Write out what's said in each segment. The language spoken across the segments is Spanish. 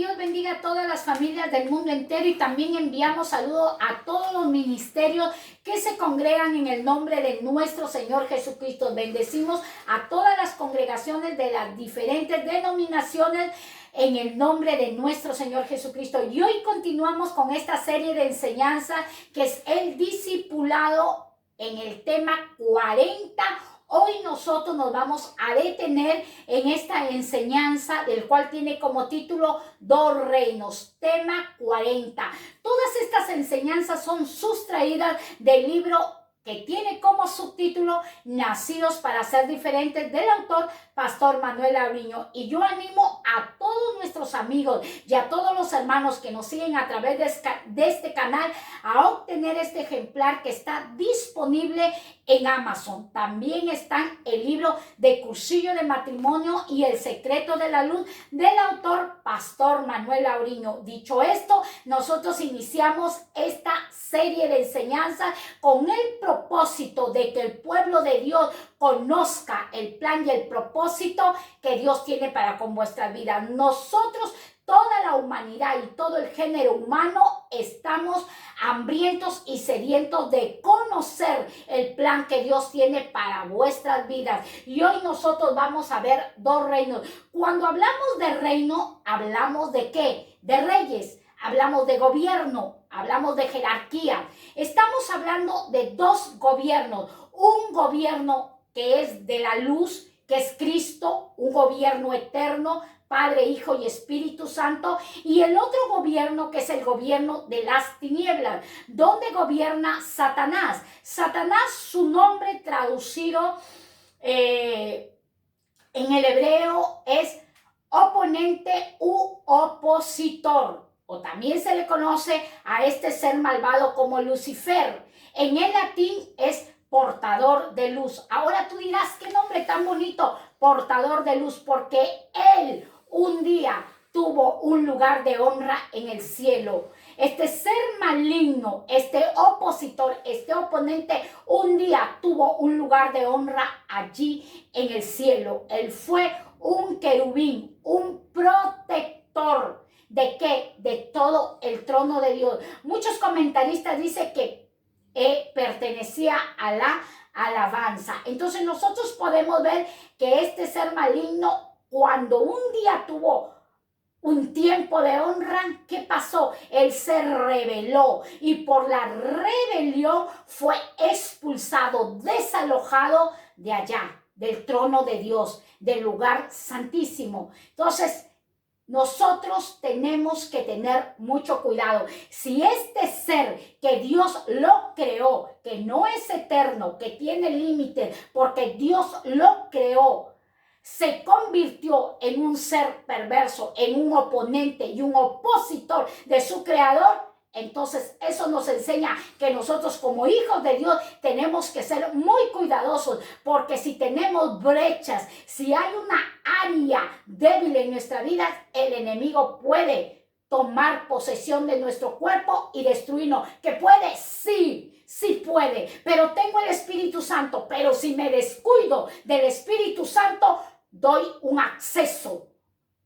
Dios bendiga a todas las familias del mundo entero y también enviamos saludos a todos los ministerios que se congregan en el nombre de nuestro Señor Jesucristo. Bendecimos a todas las congregaciones de las diferentes denominaciones en el nombre de nuestro Señor Jesucristo. Y hoy continuamos con esta serie de enseñanza que es el discipulado en el tema 40. Hoy nosotros nos vamos a detener en esta enseñanza, del cual tiene como título Dos Reinos, tema 40. Todas estas enseñanzas son sustraídas del libro que tiene como subtítulo Nacidos para ser diferentes, del autor Pastor Manuel Abriño. Y yo animo a todos nuestros amigos y a todos los hermanos que nos siguen a través de este canal a obtener este ejemplar que está disponible en Amazon. También están el libro de Cursillo de Matrimonio y El Secreto de la Luz del autor Pastor Manuel Abriño. Dicho esto, nosotros iniciamos esta serie de enseñanzas con el propósito de que el pueblo de Dios conozca el plan y el propósito que Dios tiene para con vuestras vidas. Nosotros, toda la humanidad y todo el género humano, estamos hambrientos y sedientos de conocer el plan que Dios tiene para vuestras vidas. Y hoy nosotros vamos a ver dos reinos. Cuando hablamos de reino, ¿hablamos de qué? De reyes, hablamos de gobierno, hablamos de jerarquía. Estamos hablando de dos gobiernos. Un gobierno que es de la luz, que es Cristo, un gobierno eterno, Padre, Hijo y Espíritu Santo, y el otro gobierno que es el gobierno de las tinieblas, donde gobierna Satanás. Satanás, su nombre traducido en el hebreo es oponente u opositor, o también se le conoce a este ser malvado como Lucifer. En el latín es portador de luz. Ahora tú dirás, qué nombre tan bonito, portador de luz, porque él un día tuvo un lugar de honra en el cielo. Este ser maligno, este opositor, este oponente, un día tuvo un lugar de honra allí en el cielo. Él fue un querubín, un protector. ¿De qué? De todo el trono de Dios. Muchos comentaristas dicen que pertenecía a la alabanza. Entonces nosotros podemos ver que este ser maligno, cuando un día tuvo un tiempo de honra, ¿qué pasó? Él se rebeló y por la rebelión fue expulsado, desalojado de allá, del trono de Dios, del lugar santísimo. Entonces, nosotros tenemos que tener mucho cuidado. Si este ser que Dios lo creó, que no es eterno, que tiene límites, porque Dios lo creó, se convirtió en un ser perverso, en un oponente y un opositor de su creador, entonces eso nos enseña que nosotros como hijos de Dios tenemos que ser muy cuidadosos, porque si tenemos brechas, si hay una área débil en nuestra vida, el enemigo puede tomar posesión de nuestro cuerpo y destruirnos. ¿Que puede? Sí puede, pero tengo el Espíritu Santo. Pero si me descuido del Espíritu Santo, doy un acceso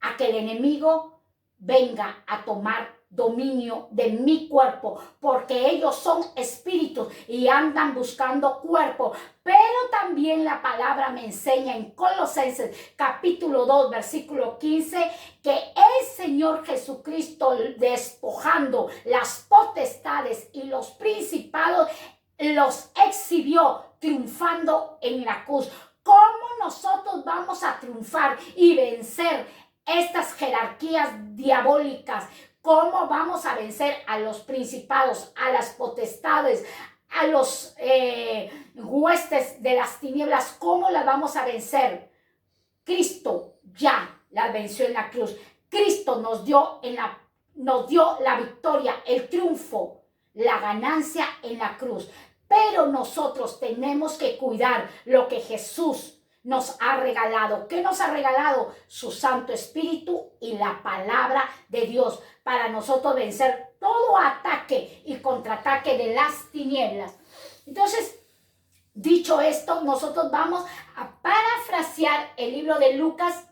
a que el enemigo venga a tomar dominio de mi cuerpo, porque ellos son espíritus y andan buscando cuerpo. Pero también la palabra me enseña en Colosenses capítulo 2 versículo 15 que el Señor Jesucristo, despojando las potestades y los principados, los exhibió triunfando en la cruz. ¿Cómo nosotros vamos a triunfar y vencer estas jerarquías diabólicas? ¿Cómo vamos a vencer a los principados, a las potestades, a los huestes de las tinieblas? ¿Cómo las vamos a vencer? Cristo ya las venció en la cruz. Cristo nos dio la victoria, el triunfo, la ganancia en la cruz. Pero nosotros tenemos que cuidar lo que Jesús nos ha regalado. ¿Qué nos ha regalado? Su Santo Espíritu y la palabra de Dios, para nosotros vencer todo ataque y contraataque de las tinieblas. Entonces, dicho esto, nosotros vamos a parafrasear el libro de Lucas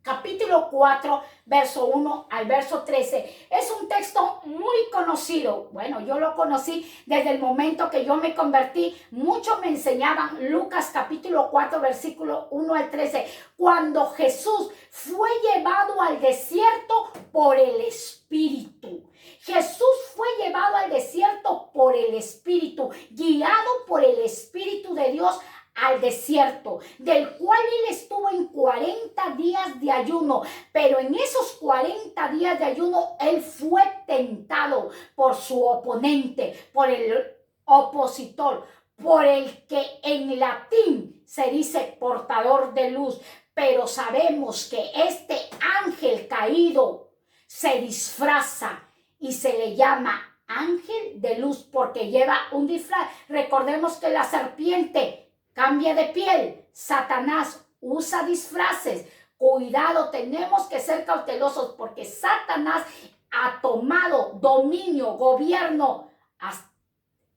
capítulo 4, verso 1 al verso 13. Es un texto muy conocido. Bueno, yo lo conocí desde el momento que yo me convertí. Muchos me enseñaban Lucas capítulo 4, versículo 1 al 13. Cuando Jesús fue llevado al desierto por el Espíritu. Jesús fue llevado al desierto por el Espíritu, guiado por el Espíritu de Dios al desierto, del cual él estuvo en 40 días de ayuno, pero en esos 40 días de ayuno él fue tentado por su oponente, por el opositor, por el que en latín se dice portador de luz, pero sabemos que este ángel caído se disfraza y se le llama ángel de luz porque lleva un disfraz. Recordemos que la serpiente cambia de piel. Satanás usa disfraces. Cuidado, tenemos que ser cautelosos porque Satanás ha tomado dominio, gobierno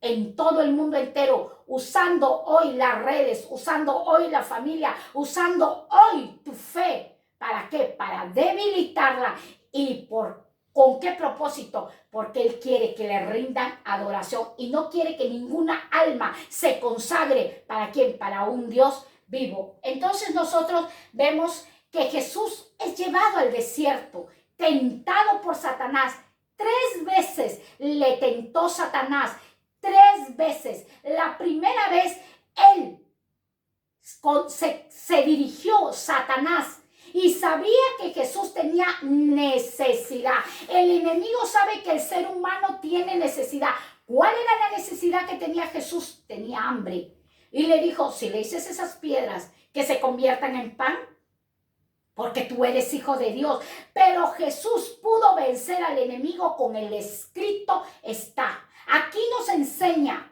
en todo el mundo entero, usando hoy las redes, usando hoy la familia, usando hoy tu fe. ¿Para qué? Para debilitarla. ¿Y con qué propósito? Porque él quiere que le rindan adoración y no quiere que ninguna alma se consagre. ¿Para quién? Para un Dios vivo. Entonces nosotros vemos que Jesús es llevado al desierto, tentado por Satanás. 3 veces le tentó Satanás. 3 veces. La primera vez él se dirigió Satanás y sabía que Jesús tenía necesidad. El enemigo sabe que el ser humano tiene necesidad. ¿Cuál era la necesidad que tenía Jesús? Tenía hambre. Y le dijo, si le dices esas piedras que se conviertan en pan, porque tú eres hijo de Dios. Pero Jesús pudo vencer al enemigo con el escrito está. Aquí nos enseña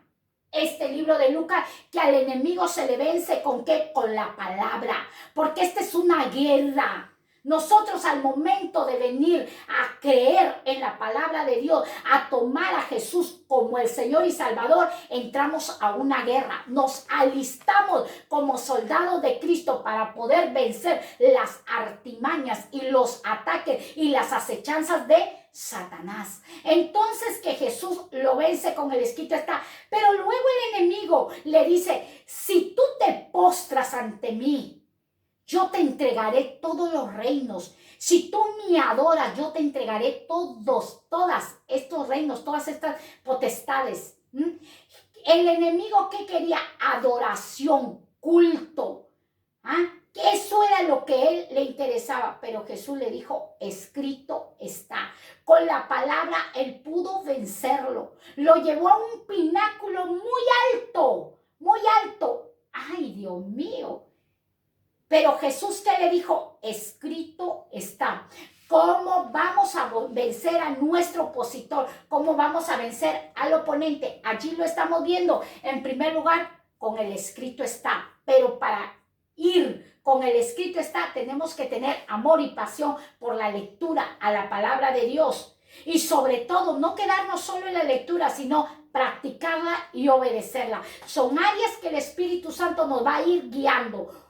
este libro de Lucas que al enemigo se le vence ¿con qué? Con la palabra, porque esta es una guerra. Nosotros al momento de venir a creer en la palabra de Dios, a tomar a Jesús como el Señor y Salvador, entramos a una guerra. Nos alistamos como soldados de Cristo para poder vencer las artimañas y los ataques y las acechanzas de Satanás. Entonces que Jesús lo vence con el escrito está. Pero luego el enemigo le dice, si tú te postras ante mí, yo te entregaré todos los reinos. Si tú me adoras, yo te entregaré todos estos reinos, todas estas potestades. El enemigo, ¿qué quería? Adoración, culto. Que eso era lo que a él le interesaba. Pero Jesús le dijo, escrito está. Con la palabra él pudo vencerlo. Lo llevó a un pináculo muy alto, muy alto. ¡Ay, Dios mío! Pero Jesús, ¿qué le dijo? Escrito está. ¿Cómo vamos a vencer a nuestro opositor? ¿Cómo vamos a vencer al oponente? Allí lo estamos viendo. En primer lugar, con el escrito está. Pero para ir con el escrito está, tenemos que tener amor y pasión por la lectura a la palabra de Dios. Y sobre todo, no quedarnos solo en la lectura, sino practicarla y obedecerla. Son áreas que el Espíritu Santo nos va a ir guiando.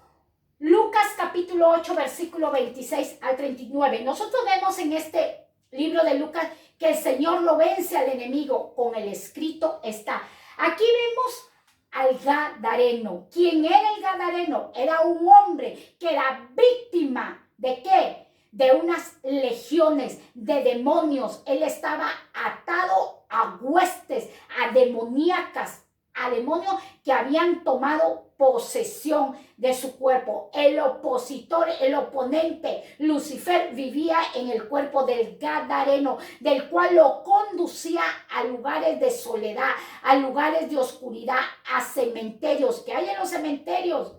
Lucas capítulo 8, versículo 26 al 39. Nosotros vemos en este libro de Lucas que el Señor lo vence al enemigo. Con el escrito está. Aquí vemos al Gadareno. ¿Quién era el Gadareno? Era un hombre que era víctima ¿de qué? De unas legiones de demonios. Él estaba atado a huestes, a demoníacas, a demonios que habían tomado posesión de su cuerpo. El opositor, el oponente, Lucifer, vivía en el cuerpo del Gadareno, del cual lo conducía a lugares de soledad, a lugares de oscuridad, a cementerios. ¿Qué hay en los cementerios?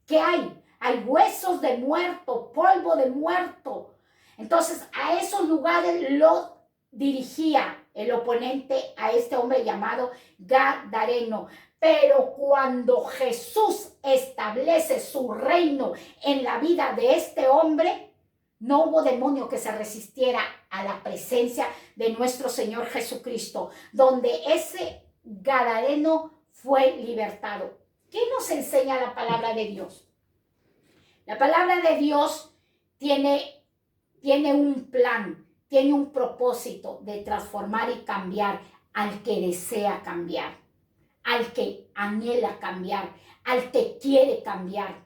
¿Qué hay? Hay huesos de muerto, polvo de muerto. Entonces, a esos lugares lo dirigía el oponente a este hombre llamado Gadareno. Pero cuando Jesús establece su reino en la vida de este hombre, no hubo demonio que se resistiera a la presencia de nuestro Señor Jesucristo, donde ese Gadareno fue libertado. ¿Qué nos enseña la palabra de Dios? La palabra de Dios tiene un plan, tiene un propósito de transformar y cambiar al que desea cambiar, al que anhela cambiar, al que quiere cambiar.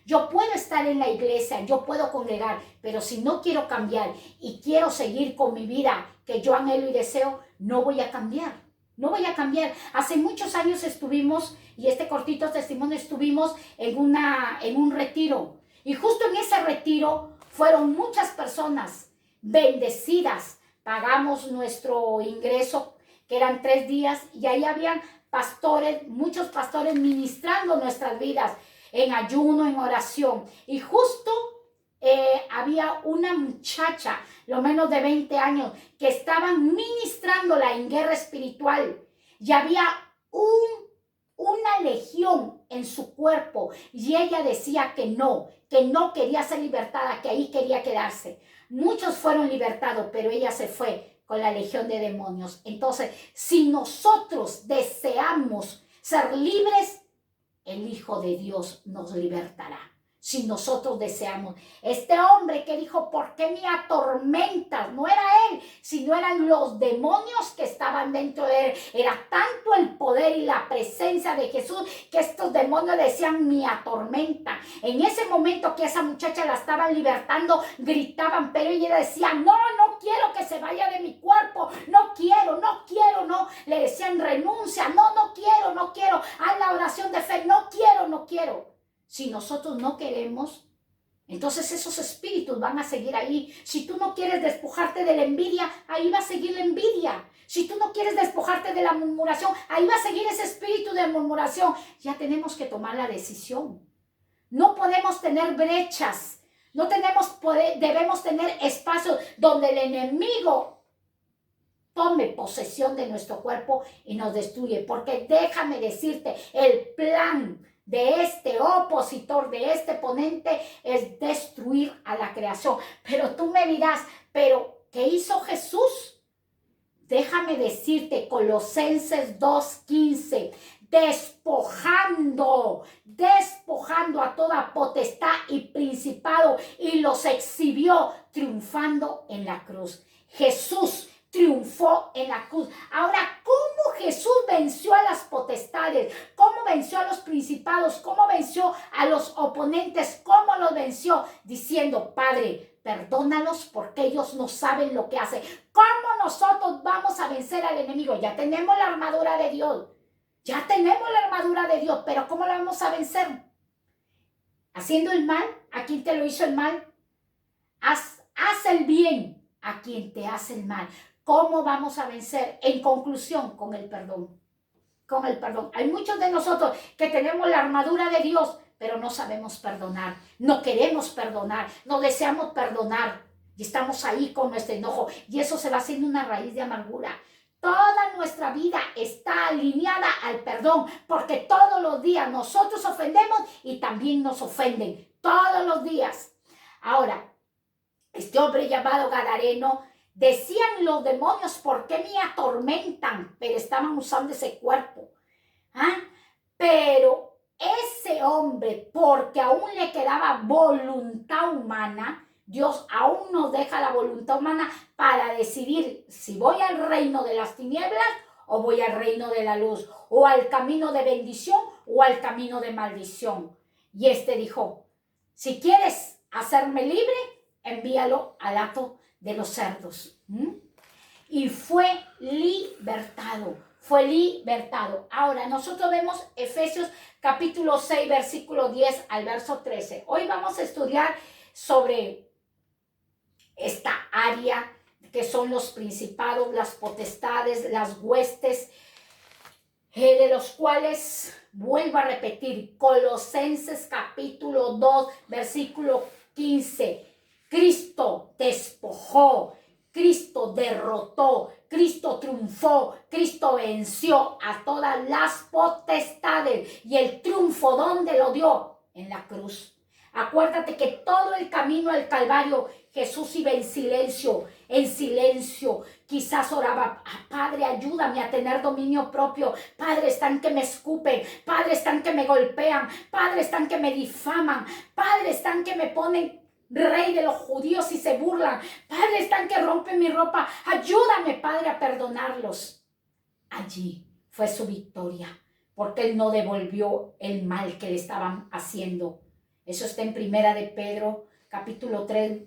Yo puedo estar en la iglesia, yo puedo congregar, pero si no quiero cambiar y quiero seguir con mi vida que yo anhelo y deseo, no voy a cambiar. No voy a cambiar. Hace muchos años estuvimos, y este cortito testimonio, estuvimos en un retiro. Y justo en ese retiro fueron muchas personas bendecidas. Pagamos nuestro ingreso, que eran 3 días, y ahí habían pastores, muchos pastores ministrando nuestras vidas en ayuno, en oración. Y justo había una muchacha, lo menos de 20 años, que estaban ministrándola en guerra espiritual. Y había una legión en su cuerpo. Y ella decía que no quería ser libertada, que ahí quería quedarse. Muchos fueron libertados, pero ella se fue con la legión de demonios. Entonces, si nosotros deseamos ser libres, el Hijo de Dios nos libertará. Si nosotros deseamos. Este hombre que dijo, ¿por qué me atormentas? No era él, sino eran los demonios que estaban dentro de él. Era tanto el poder y la presencia de Jesús que estos demonios decían, me atormenta. En ese momento que esa muchacha la estaban libertando, gritaban, pero ella decía, no quiero que se vaya de mi cuerpo, no quiero, no. Le decían, renuncia, no quiero, haz la oración de fe, no quiero. Si nosotros no queremos, entonces esos espíritus van a seguir ahí. Si tú no quieres despojarte de la envidia, ahí va a seguir la envidia. Si tú no quieres despojarte de la murmuración, ahí va a seguir ese espíritu de murmuración. Ya tenemos que tomar la decisión. No podemos tener brechas. Debemos tener espacios donde el enemigo tome posesión de nuestro cuerpo y nos destruye. Porque déjame decirte, el plan de este opositor, de este ponente, es destruir a la creación. Pero tú me dirás, ¿pero qué hizo Jesús? Déjame decirte, Colosenses 2:15, despojando a toda potestad y principado, y los exhibió triunfando en la cruz. Jesús triunfó en la cruz. Ahora, ¿cómo Jesús venció a las potestades? ¿Cómo venció a los principados? ¿Cómo venció a los oponentes? ¿Cómo los venció? Diciendo, Padre, perdónalos porque ellos no saben lo que hacen. ¿Cómo nosotros vamos a vencer al enemigo? Ya tenemos la armadura de Dios. Pero ¿cómo la vamos a vencer? ¿Haciendo el mal a quien te lo hizo el mal? Haz el bien a quien te hace el mal. ¿Cómo vamos a vencer? En conclusión, con el perdón. Hay muchos de nosotros que tenemos la armadura de Dios, pero no sabemos perdonar, no queremos perdonar, no deseamos perdonar y estamos ahí con nuestro enojo y eso se va haciendo una raíz de amargura. Toda nuestra vida está alineada al perdón porque todos los días nosotros ofendemos y también nos ofenden, todos los días. Ahora, este hombre llamado Gadareno, decían los demonios, ¿por qué me atormentan? Pero estaban usando ese cuerpo. Pero ese hombre, porque aún le quedaba voluntad humana, Dios aún nos deja la voluntad humana para decidir si voy al reino de las tinieblas o voy al reino de la luz, o al camino de bendición o al camino de maldición. Y este dijo, si quieres hacerme libre, envíalo al hato de los cerdos. Y fue libertado. Ahora, nosotros vemos Efesios capítulo 6, versículo 10 al verso 13. Hoy vamos a estudiar sobre esta área que son los principados, las potestades, las huestes, de los cuales, vuelvo a repetir, Colosenses capítulo 2, versículo 15. Cristo despojó, Cristo derrotó, Cristo triunfó, Cristo venció a todas las potestades. ¿Y el triunfo dónde lo dio? En la cruz. Acuérdate que todo el camino al Calvario Jesús iba en silencio. Quizás oraba, Padre, ayúdame a tener dominio propio. Padre, están que me escupen. Padre, están que me golpean. Padre, están que me difaman. Padre, están que me ponen Rey de los judíos, y se burlan. Padre, están que rompen mi ropa. Ayúdame, Padre, a perdonarlos. Allí fue su victoria, porque él no devolvió el mal que le estaban haciendo. Eso está en Primera de Pedro, capítulo 3.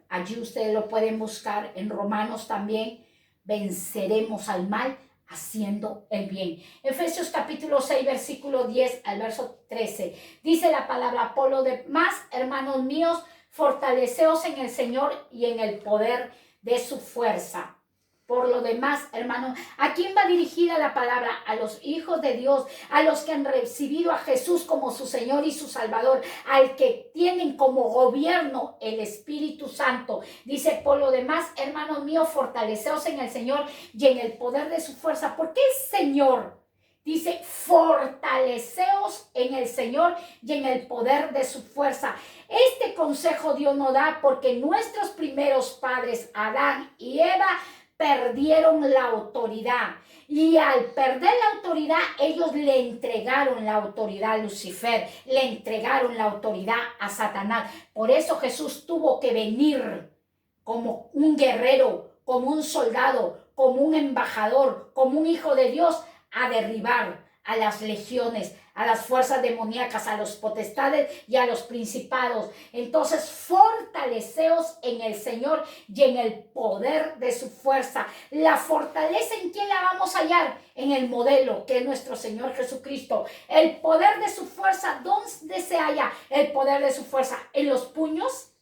Allí ustedes lo pueden buscar, en Romanos también. Venceremos al mal haciendo el bien. Efesios capítulo 6, versículo 10 al verso 13. Dice la palabra: por lo demás, hermanos míos, fortaleceos en el Señor y en el poder de su fuerza. Por lo demás, hermanos, ¿a quién va dirigida la palabra? A los hijos de Dios, a los que han recibido a Jesús como su Señor y su Salvador, al que tienen como gobierno el Espíritu Santo. Dice: por lo demás, hermanos míos, fortaleceos en el Señor y en el poder de su fuerza. ¿Por qué el Señor? Dice: fortaleceos en el Señor y en el poder de su fuerza. Este consejo Dios nos da porque nuestros primeros padres, Adán y Eva, perdieron la autoridad, y al perder la autoridad ellos le entregaron la autoridad a Lucifer, le entregaron la autoridad a Satanás. Por eso Jesús tuvo que venir como un guerrero, como un soldado, como un embajador, como un hijo de Dios, a derribar a las legiones, a las fuerzas demoníacas, a los potestades y a los principados. Entonces, fortaleceos en el Señor y en el poder de su fuerza. La fortaleza, ¿en quién la vamos a hallar? En el modelo, que es nuestro Señor Jesucristo. El poder de su fuerza, ¿dónde se halla el poder de su fuerza? ¿En los puños?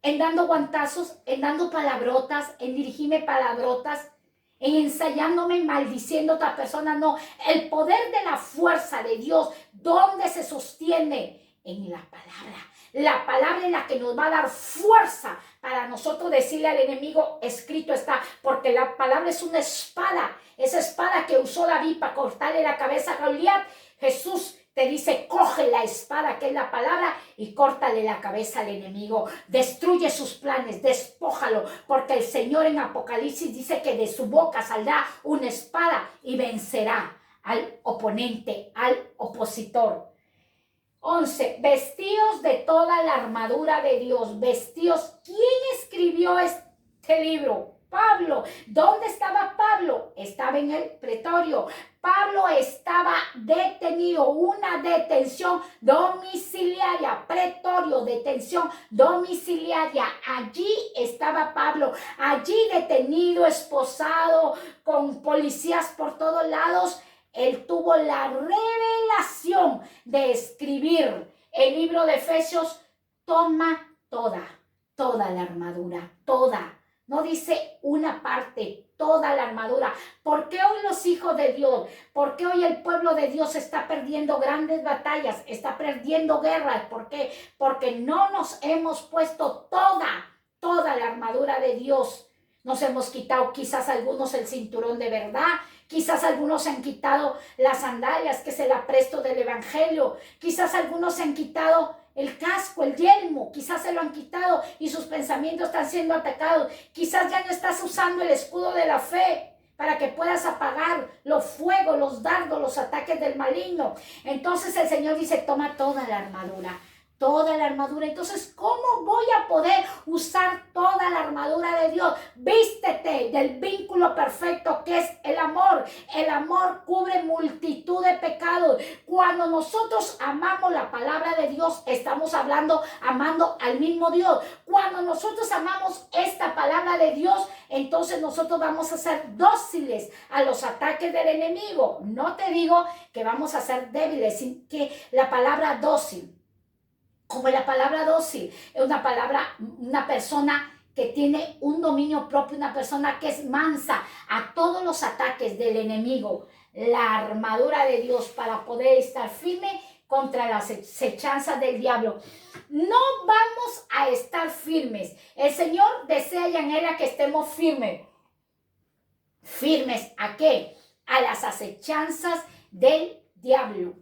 ¿En dando guantazos? ¿En dando palabrotas? ¿En dirigirme palabrotas? ¿En ensayándome, maldiciendo a otra persona? No, el poder de la fuerza de Dios, ¿dónde se sostiene? En la palabra. La palabra es la que nos va a dar fuerza para nosotros decirle al enemigo: escrito está, porque la palabra es una espada. Esa espada que usó David para cortarle la cabeza a Goliat, Jesús te dice: coge la espada, que es la palabra, y córtale la cabeza al enemigo. Destruye sus planes, despójalo, porque el Señor en Apocalipsis dice que de su boca saldrá una espada y vencerá al oponente, al opositor. 11. Vestíos de toda la armadura de Dios. Vestíos. ¿Quién escribió este libro? Pablo. ¿Dónde estaba Pablo? Estaba en el pretorio. Pablo estaba detenido, una detención domiciliaria, pretorio, detención domiciliaria. Allí estaba Pablo, allí detenido, esposado, con policías por todos lados. Él tuvo la revelación de escribir el libro de Efesios. Toma toda la armadura, toda. No dice una parte, toda la armadura. ¿Por qué hoy los hijos de Dios, por qué hoy el pueblo de Dios está perdiendo grandes batallas, está perdiendo guerras? ¿Por qué? Porque no nos hemos puesto toda la armadura de Dios. Nos hemos quitado quizás algunos el cinturón de verdad, quizás algunos se han quitado las sandalias, que es el apresto del evangelio, quizás algunos se han quitado el casco, el yelmo, quizás se lo han quitado y sus pensamientos están siendo atacados. Quizás ya no estás usando el escudo de la fe para que puedas apagar los fuegos, los dardos, los ataques del maligno. Entonces el Señor dice: toma toda la armadura. Toda la armadura. Entonces, ¿cómo voy a poder usar toda la armadura de Dios? Vístete del vínculo perfecto que es el amor. El amor cubre multitud de pecados. Cuando nosotros amamos la palabra de Dios, estamos amando al mismo Dios. Cuando nosotros amamos esta palabra de Dios, entonces nosotros vamos a ser dóciles a los ataques del enemigo. No te digo que vamos a ser débiles, sino que la palabra dócil, como la palabra dócil, es una persona que tiene un dominio propio, una persona que es mansa a todos los ataques del enemigo. La armadura de Dios para poder estar firme contra las acechanzas del diablo. No vamos a estar firmes. El Señor desea y anhela que estemos firmes. ¿Firmes a qué? A las acechanzas del diablo.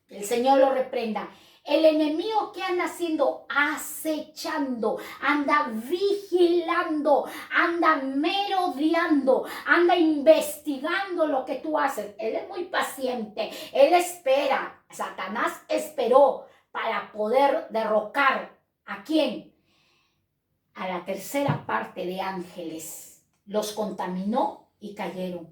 El Señor lo reprenda. El enemigo, que anda haciendo, acechando, anda vigilando, anda merodeando, anda investigando lo que tú haces. Él es muy paciente, él espera. Satanás esperó para poder derrocar ¿a quién? a la tercera parte de ángeles, los contaminó y cayeron.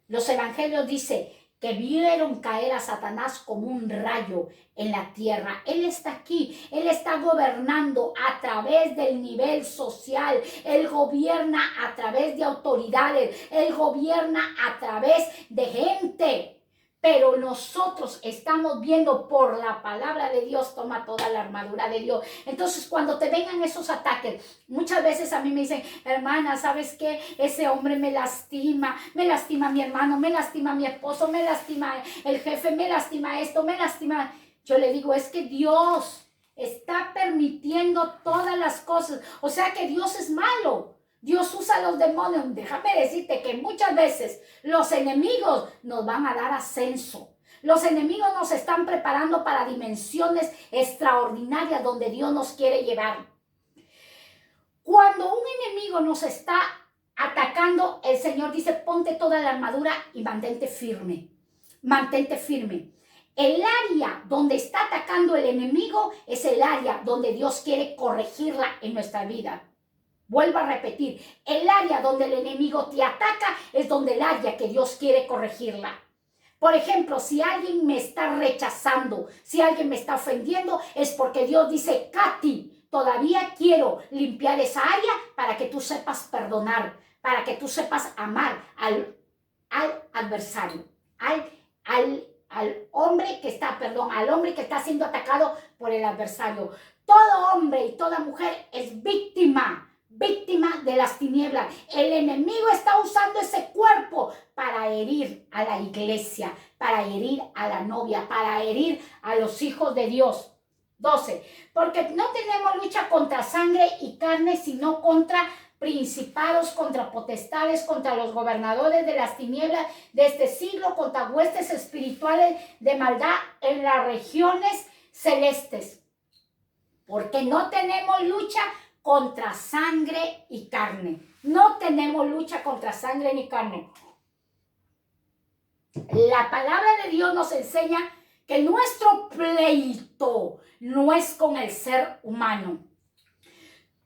Los evangelios dicen que vieron caer a Satanás como un rayo en la tierra. Él está aquí, Él está gobernando a través del nivel social, Él gobierna a través de autoridades, Él gobierna a través de gente. Pero nosotros estamos viendo por la palabra de Dios, toma toda la armadura de Dios. Entonces, cuando te vengan esos ataques, muchas veces a mí me dicen, hermana, ¿sabes qué? Ese hombre me lastima mi hermano, me lastima mi esposo, me lastima el jefe, me lastima esto, me lastima. Yo le digo, es que Dios está permitiendo todas las cosas. O sea que Dios es malo. Dios usa a los demonios. Déjame decirte que muchas veces los enemigos nos van a dar ascenso. Los enemigos nos están preparando para dimensiones extraordinarias donde Dios nos quiere llevar. Cuando un enemigo nos está atacando, el Señor dice, ponte toda la armadura y mantente firme. Mantente firme. El área donde está atacando el enemigo es el área donde Dios quiere corregirla en nuestra vida. Vuelvo a repetir, el área donde el enemigo te ataca es donde el área que Dios quiere corregirla. Por ejemplo, si alguien me está rechazando, si alguien me está ofendiendo, es porque Dios dice, Katy, todavía quiero limpiar esa área para que tú sepas perdonar, para que tú sepas amar al adversario, al hombre que está, al hombre que está siendo atacado por el adversario. Todo hombre y toda mujer es víctima de las tinieblas. El enemigo está usando ese cuerpo para herir a la iglesia, para herir a la novia, para herir a los hijos de Dios. 12. Porque no tenemos lucha contra sangre y carne, sino contra principados, contra potestades, contra los gobernadores de las tinieblas de este siglo, contra huestes espirituales de maldad en las regiones celestes. Porque no tenemos lucha contra sangre y carne. No tenemos lucha contra sangre ni carne. La palabra de Dios nos enseña que nuestro pleito no es con el ser humano.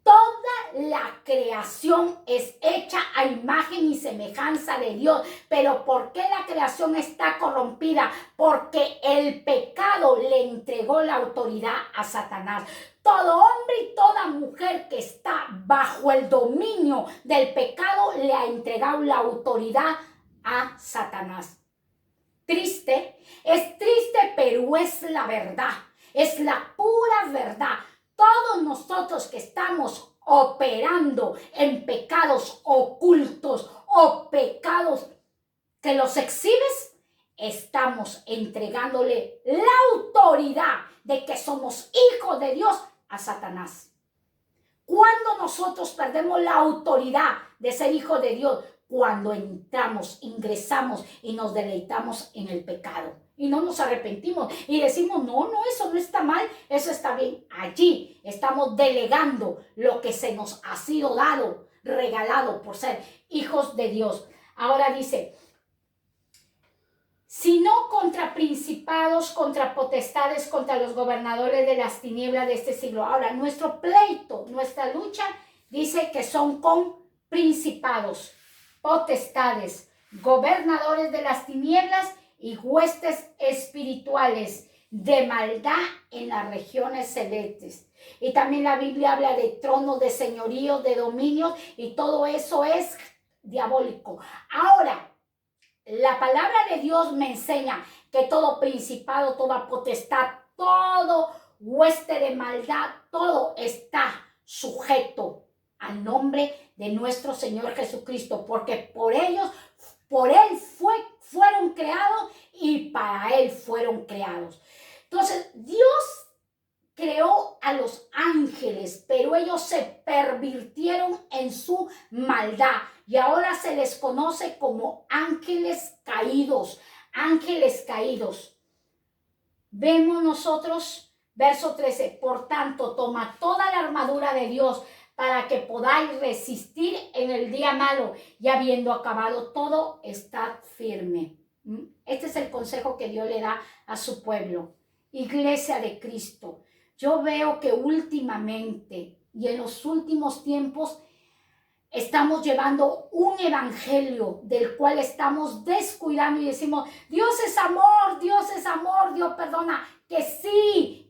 Toda la creación es hecha a imagen y semejanza de Dios. Pero ¿por qué la creación está corrompida? Porque el pecado le entregó la autoridad a Satanás. Todo hombre y toda mujer que está bajo el dominio del pecado le ha entregado la autoridad a Satanás. Triste, es triste, pero es la verdad. Es la pura verdad. Todos nosotros que estamos operando en pecados ocultos o pecados que los exhibes, estamos entregándole la autoridad de que somos hijos de Dios a Satanás. Cuando nosotros perdemos la autoridad de ser hijos de Dios, cuando entramos, ingresamos y nos deleitamos en el pecado. Y no nos arrepentimos y decimos, no, eso no está mal, eso está bien. Allí estamos delegando lo que se nos ha sido dado, regalado por ser hijos de Dios. Ahora dice, sino contra principados, contra potestades, contra los gobernadores de las tinieblas de este siglo. Ahora, nuestro pleito, nuestra lucha, dice que son con principados, potestades, gobernadores de las tinieblas y huestes espirituales de maldad en las regiones celestes. Y también la Biblia habla de tronos, de señoríos, de dominios, y todo eso es diabólico. Ahora, la palabra de Dios me enseña que todo principado, toda potestad, todo hueste de maldad, todo está sujeto al nombre de nuestro Señor Jesucristo, porque por Él fueron creados y para Él fueron creados. Entonces, Dios creó a los ángeles, pero ellos se pervirtieron en su maldad y ahora se les conoce como ángeles caídos, ángeles caídos. Vemos nosotros, verso 13, por tanto, toma toda la armadura de Dios para que podáis resistir en el día malo y habiendo acabado todo, estad firme. Este es el consejo que Dios le da a su pueblo. Iglesia de Cristo, yo veo que últimamente y en los últimos tiempos estamos llevando un evangelio del cual estamos descuidando y decimos, Dios es amor, Dios perdona. Que sí,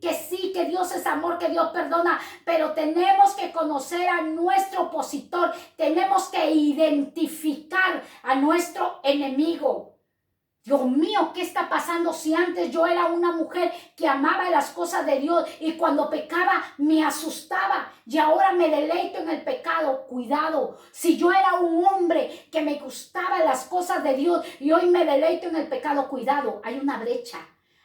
que Dios es amor, que Dios perdona, pero tenemos que conocer a nuestro opositor, tenemos que identificar a nuestro enemigo. Dios mío, ¿qué está pasando si antes yo era una mujer que amaba las cosas de Dios y cuando pecaba me asustaba y ahora me deleito en el pecado? Cuidado, si yo era un hombre que me gustaban las cosas de Dios y hoy me deleito en el pecado, cuidado, hay una brecha,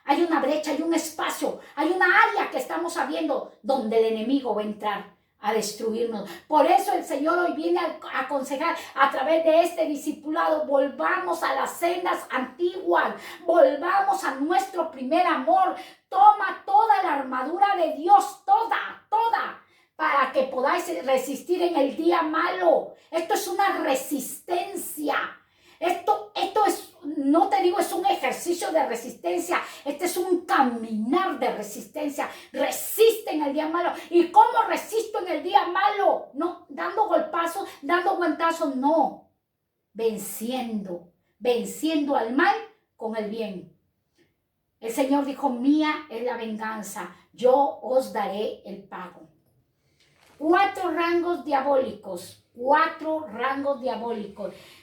hay un espacio, hay una área que estamos abriendo donde el enemigo va a entrar a destruirnos. Por eso el Señor hoy viene a aconsejar a través de este discipulado, volvamos a las sendas antiguas, volvamos a nuestro primer amor. Toma toda la armadura de Dios, toda, para que podáis resistir en el día malo. Esto es una resistencia. Esto es, no te digo, es un ejercicio de resistencia. Este es un caminar de resistencia. Resiste en el día malo. ¿Y cómo resisto en el día malo? No dando golpazos, dando guantazos, no. Venciendo al mal con el bien. El Señor dijo, mía es la venganza, yo os daré el pago. 4 rangos diabólicos.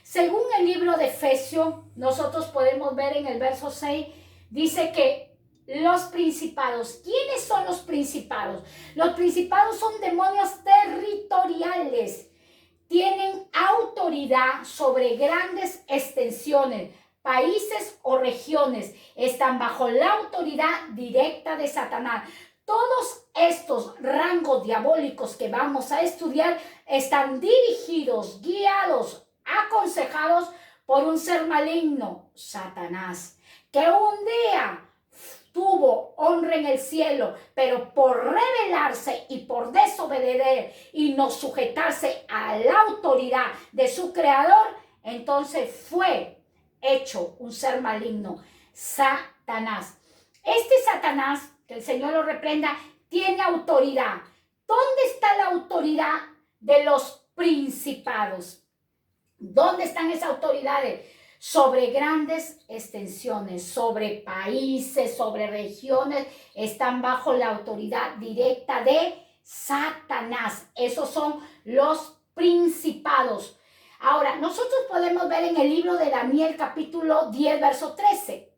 Según el libro de Efesios, nosotros podemos ver en el verso 6, dice que los principados. ¿Quiénes son los principados? Los principados son demonios territoriales. Tienen autoridad sobre grandes extensiones, países o regiones. Están bajo la autoridad directa de Satanás. Todos estos rangos diabólicos que vamos a estudiar están dirigidos, guiados, aconsejados por un ser maligno, Satanás, que un día tuvo honra en el cielo, pero por rebelarse y por desobedecer y no sujetarse a la autoridad de su creador, entonces fue hecho un ser maligno, Satanás. Este Satanás, que el Señor lo reprenda, tiene autoridad. ¿Dónde está la autoridad de los principados? ¿Dónde están esas autoridades? Sobre grandes extensiones, sobre países, sobre regiones, están bajo la autoridad directa de Satanás. Esos son los principados. Ahora, nosotros podemos ver en el libro de Daniel, capítulo 10, verso 13.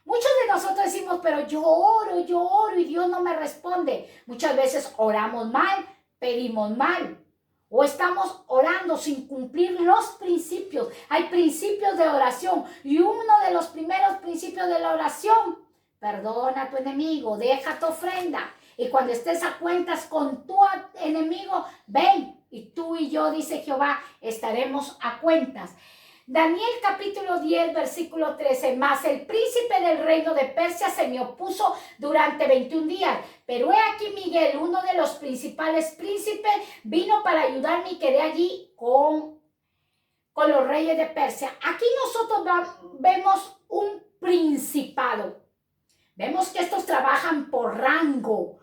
Muchos de nosotros decimos, pero yo oro y Dios no me responde. Muchas veces oramos mal, pedimos mal. O estamos orando sin cumplir los principios. Hay principios de oración. Y uno de los primeros principios de la oración, perdona a tu enemigo, deja tu ofrenda. Y cuando estés a cuentas con tu enemigo, ven. Y tú y yo, dice Jehová, estaremos a cuentas. Daniel capítulo 10, versículo 13, mas el príncipe del reino de Persia se me opuso durante 21 días, pero he aquí Miguel, uno de los principales príncipes, vino para ayudarme y quedé allí con los reyes de Persia. Aquí nosotros vemos un principado. Vemos que estos trabajan por rango,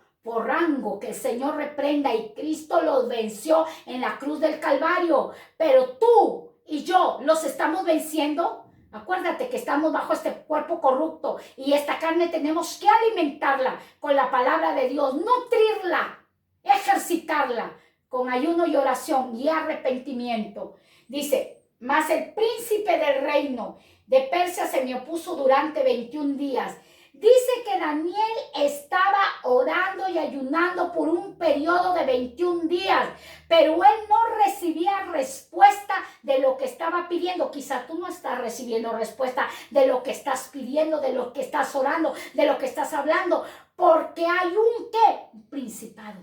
que el Señor reprenda y Cristo los venció en la cruz del Calvario, pero tú y yo los estamos venciendo. Acuérdate que estamos bajo este cuerpo corrupto y esta carne tenemos que alimentarla con la palabra de Dios, nutrirla, ejercitarla con ayuno y oración y arrepentimiento. Dice, mas el príncipe del reino de Persia se me opuso durante 21 días. Dice que Daniel estaba orando y ayunando por un periodo de 21 días, pero él no recibía respuesta de lo que estaba pidiendo. Quizá tú no estás recibiendo respuesta de lo que estás pidiendo, de lo que estás orando, de lo que estás hablando, porque hay un ¿qué? Un principado.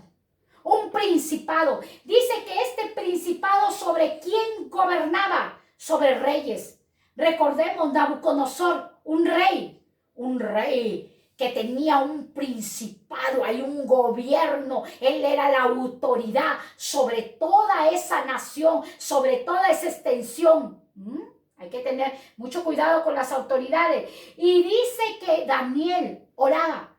Un principado. Dice que este principado, ¿sobre quién gobernaba? Sobre reyes. Recordemos, Nabucodonosor, un rey que tenía un principado, hay un gobierno, él era la autoridad sobre toda esa nación, sobre toda esa extensión. Hay que tener mucho cuidado con las autoridades. Y dice que Daniel oraba,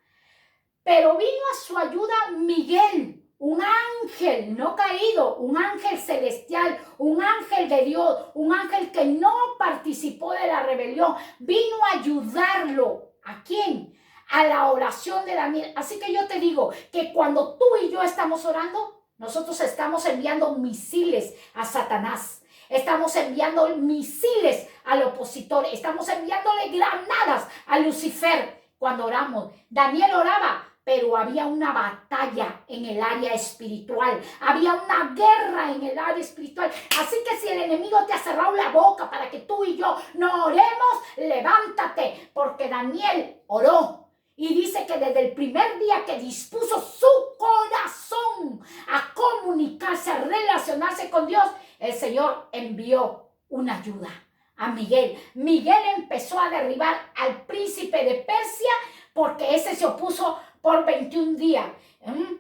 pero vino a su ayuda Miguel, un ángel no caído, un ángel celestial, un ángel de Dios, un ángel que no participó de la rebelión, vino a ayudarlo. ¿A quién? A la oración de Daniel. Así que yo te digo que cuando tú y yo estamos orando, nosotros estamos enviando misiles a Satanás. Estamos enviando misiles al opositor. Estamos enviándole granadas a Lucifer cuando oramos. Daniel oraba, pero había una batalla en el área espiritual. Había una guerra en el área espiritual. Así que si el enemigo te ha cerrado la boca para que tú y yo no oremos, levántate, porque Daniel oró. Y dice que desde el primer día que dispuso su corazón a comunicarse, a relacionarse con Dios, el Señor envió una ayuda a Miguel. Miguel empezó a derribar al príncipe de Persia porque ese se opuso por 21 días.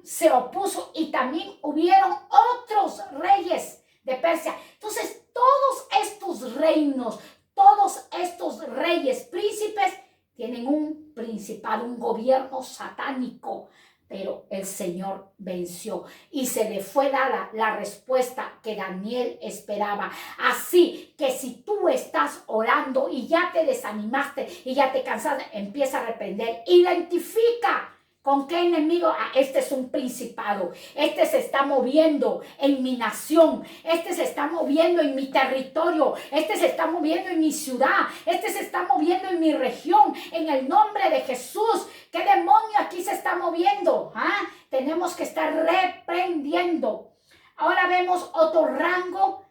Se opuso y también hubieron otros reyes de Persia. Entonces, todos estos reinos, todos estos reyes, príncipes, tienen un principado, un gobierno satánico, pero el Señor venció y se le fue dada la respuesta que Daniel esperaba. Así que si tú estás orando y ya te desanimaste y ya te cansaste, empieza a reprender, identifica con qué enemigo. Este es un principado, este se está moviendo en mi nación, este se está moviendo en mi territorio, este se está moviendo en mi ciudad, este se está moviendo en mi región, en el nombre de Jesús. ¿Qué demonio aquí se está moviendo? Tenemos que estar reprendiendo. Ahora vemos otro rango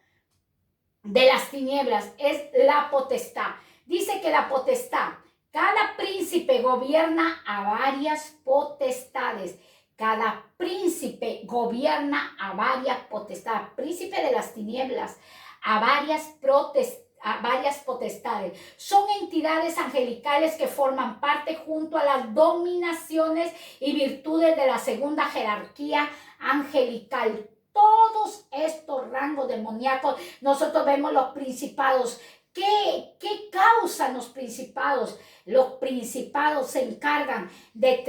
de las tinieblas, es la potestad. Dice que la potestad, cada príncipe gobierna a varias potestades. Cada príncipe gobierna a varias potestades. Príncipe de las tinieblas, a varias potestades. Son entidades angelicales que forman parte junto a las dominaciones y virtudes de la segunda jerarquía angelical. Todos estos rangos demoníacos, nosotros vemos los principados. ¿Qué causan los principados? Los principados se encargan de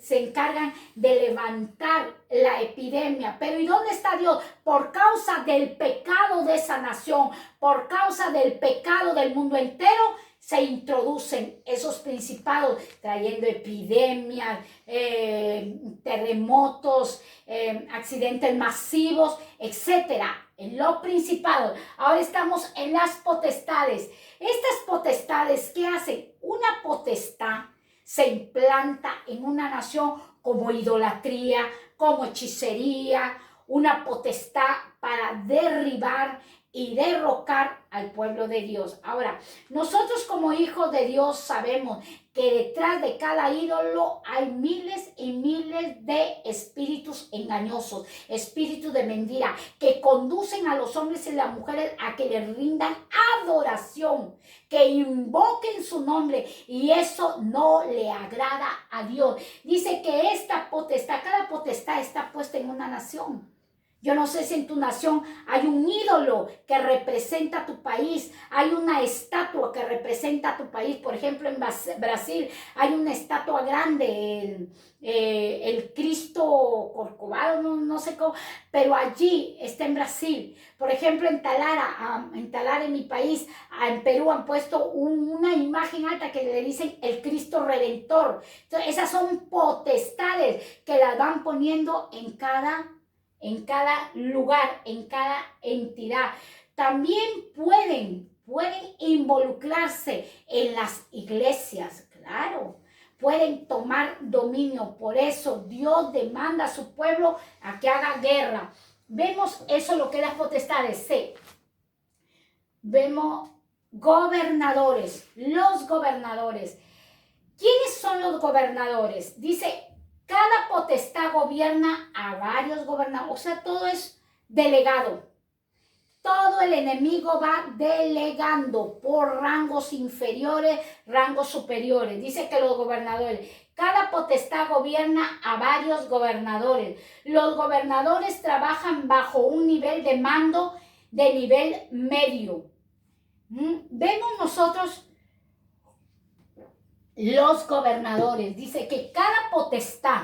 se encargan de levantar la epidemia. Pero ¿y dónde está Dios? Por causa del pecado de esa nación, por causa del pecado del mundo entero, se introducen esos principados trayendo epidemias, terremotos, accidentes masivos, etcétera. En los principados. Ahora estamos en las potestades. Estas potestades, ¿qué hacen? Una potestad se implanta en una nación como idolatría, como hechicería, una potestad para derribar y derrocar al pueblo de Dios. Ahora, nosotros como hijos de Dios sabemos que detrás de cada ídolo hay miles y miles de espíritus engañosos, espíritus de mentira, que conducen a los hombres y las mujeres a que les rindan adoración, que invoquen su nombre, y eso no le agrada a Dios. Dice que esta potestad, cada potestad está puesta en una nación. Yo no sé si en tu nación hay un ídolo que representa a tu país, hay una estatua que representa a tu país. Por ejemplo, en Brasil hay una estatua grande, el Cristo Corcovado, no sé cómo, pero allí está en Brasil. Por ejemplo, en Talara, en mi país, en Perú han puesto una imagen alta que le dicen el Cristo Redentor. Entonces, esas son potestades que las van poniendo en cada lugar, en cada entidad. También pueden involucrarse en las iglesias, claro. Pueden tomar dominio. Por eso Dios demanda a su pueblo a que haga guerra. Vemos eso, lo que es las potestades. Sí. Vemos gobernadores, los gobernadores. ¿Quiénes son los gobernadores? Dice, cada potestad gobierna a varios gobernadores. O sea, todo es delegado. Todo el enemigo va delegando por rangos inferiores, rangos superiores. Dice que los gobernadores, cada potestad gobierna a varios gobernadores. Los gobernadores trabajan bajo un nivel de mando de nivel medio. Vemos nosotros los gobernadores. Dice que cada potestad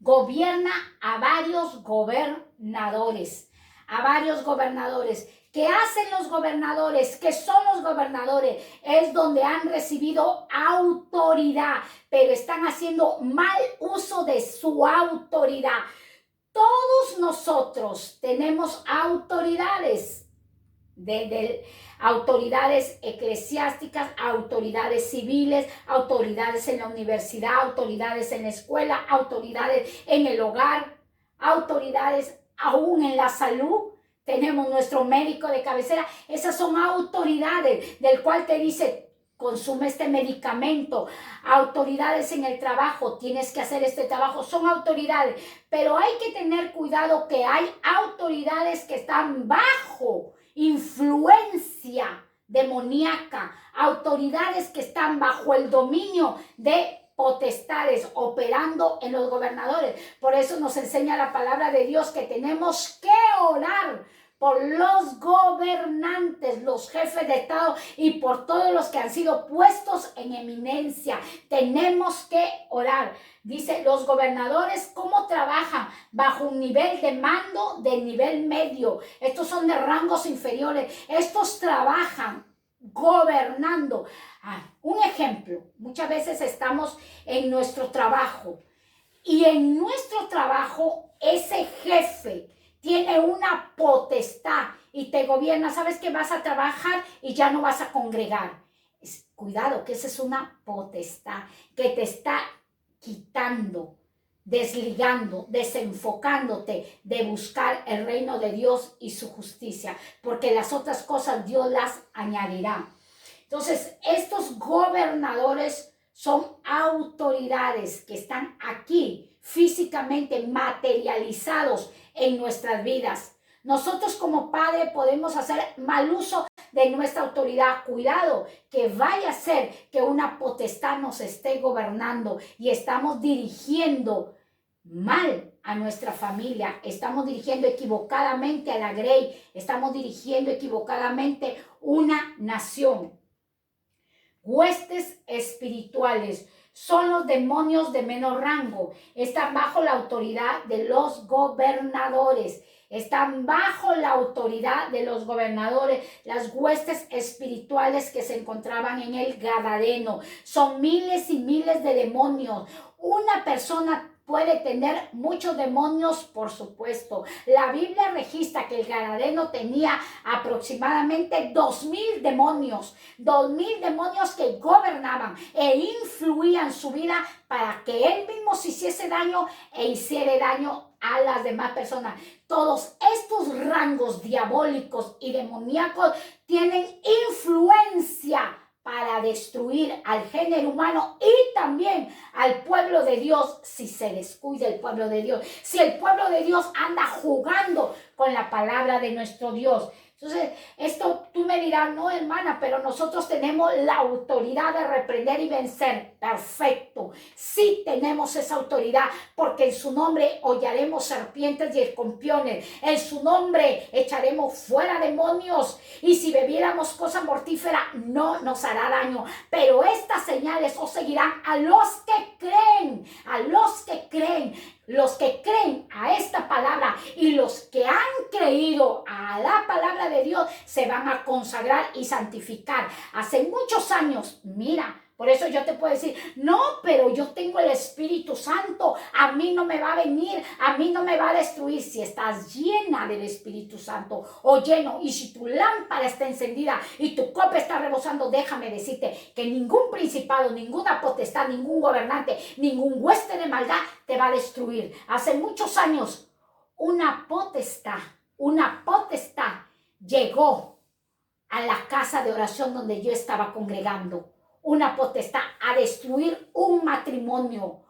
gobierna a varios gobernadores, a varios gobernadores. ¿Qué hacen los gobernadores? ¿Qué son los gobernadores? Es donde han recibido autoridad, pero están haciendo mal uso de su autoridad. Todos nosotros tenemos autoridades, autoridades eclesiásticas, autoridades civiles, autoridades en la universidad, autoridades en la escuela, autoridades en el hogar, autoridades aún en la salud. Tenemos nuestro médico de cabecera. Esas son autoridades del cual te dice, consume este medicamento. Autoridades en el trabajo, tienes que hacer este trabajo. Son autoridades, pero hay que tener cuidado que hay autoridades que están bajo influencia demoníaca, autoridades que están bajo el dominio de potestades operando en los gobernadores. Por eso nos enseña la palabra de Dios que tenemos que orar por los gobernantes, los jefes de Estado y por todos los que han sido puestos en eminencia. Tenemos que orar. Dice, los gobernadores, ¿cómo trabajan? Bajo un nivel de mando de nivel medio. Estos son de rangos inferiores. Estos trabajan gobernando. Un ejemplo, muchas veces estamos en nuestro trabajo y en nuestro trabajo ese jefe tiene una potestad y te gobierna. Sabes que vas a trabajar y ya no vas a congregar. Cuidado, que esa es una potestad que te está quitando, desligando, desenfocándote de buscar el reino de Dios y su justicia, porque las otras cosas Dios las añadirá. Entonces, estos gobernadores son autoridades que están aquí físicamente materializados en nuestras vidas. Nosotros como padre podemos hacer mal uso de nuestra autoridad. Cuidado, que vaya a ser que una potestad nos esté gobernando y estamos dirigiendo mal a nuestra familia, estamos dirigiendo equivocadamente a la grey, estamos dirigiendo equivocadamente una nación. Huestes espirituales son los demonios de menor rango, están bajo la autoridad de los gobernadores. Están bajo la autoridad de los gobernadores, las huestes espirituales que se encontraban en el Gadareno. Son miles y miles de demonios. Una persona puede tener muchos demonios, por supuesto. La Biblia registra que el Gadareno tenía aproximadamente 2,000 demonios. 2,000 demonios que gobernaban e influían su vida para que él mismo se hiciese daño e hiciera daño a las demás personas. Todos estos rangos diabólicos y demoníacos tienen influencia para destruir al género humano y también al pueblo de Dios si se descuida el pueblo de Dios. Si el pueblo de Dios anda jugando con la palabra de nuestro Dios. Entonces, esto tú me dirás, no hermana, pero nosotros tenemos la autoridad de reprender y vencer. Perfecto. Sí tenemos esa autoridad porque en su nombre hollaremos serpientes y escorpiones. En su nombre echaremos fuera demonios y si bebiéramos cosa mortífera no nos hará daño. Pero estas señales os seguirán a los que creen, a los que creen. Los que creen a esta palabra y los que han creído a la palabra de Dios se van a consagrar y santificar. Hace muchos años, mira, por eso yo te puedo decir, no, pero yo tengo el Espíritu Santo, a mí no me va a venir, a mí no me va a destruir. Si estás llena del Espíritu Santo o lleno, y si tu lámpara está encendida y tu copa está rebosando, déjame decirte que ningún principado, ninguna potestad, ningún gobernante, ningún hueste de maldad te va a destruir. Hace muchos años, una potestad llegó a la casa de oración donde yo estaba congregando. Una potestad a destruir un matrimonio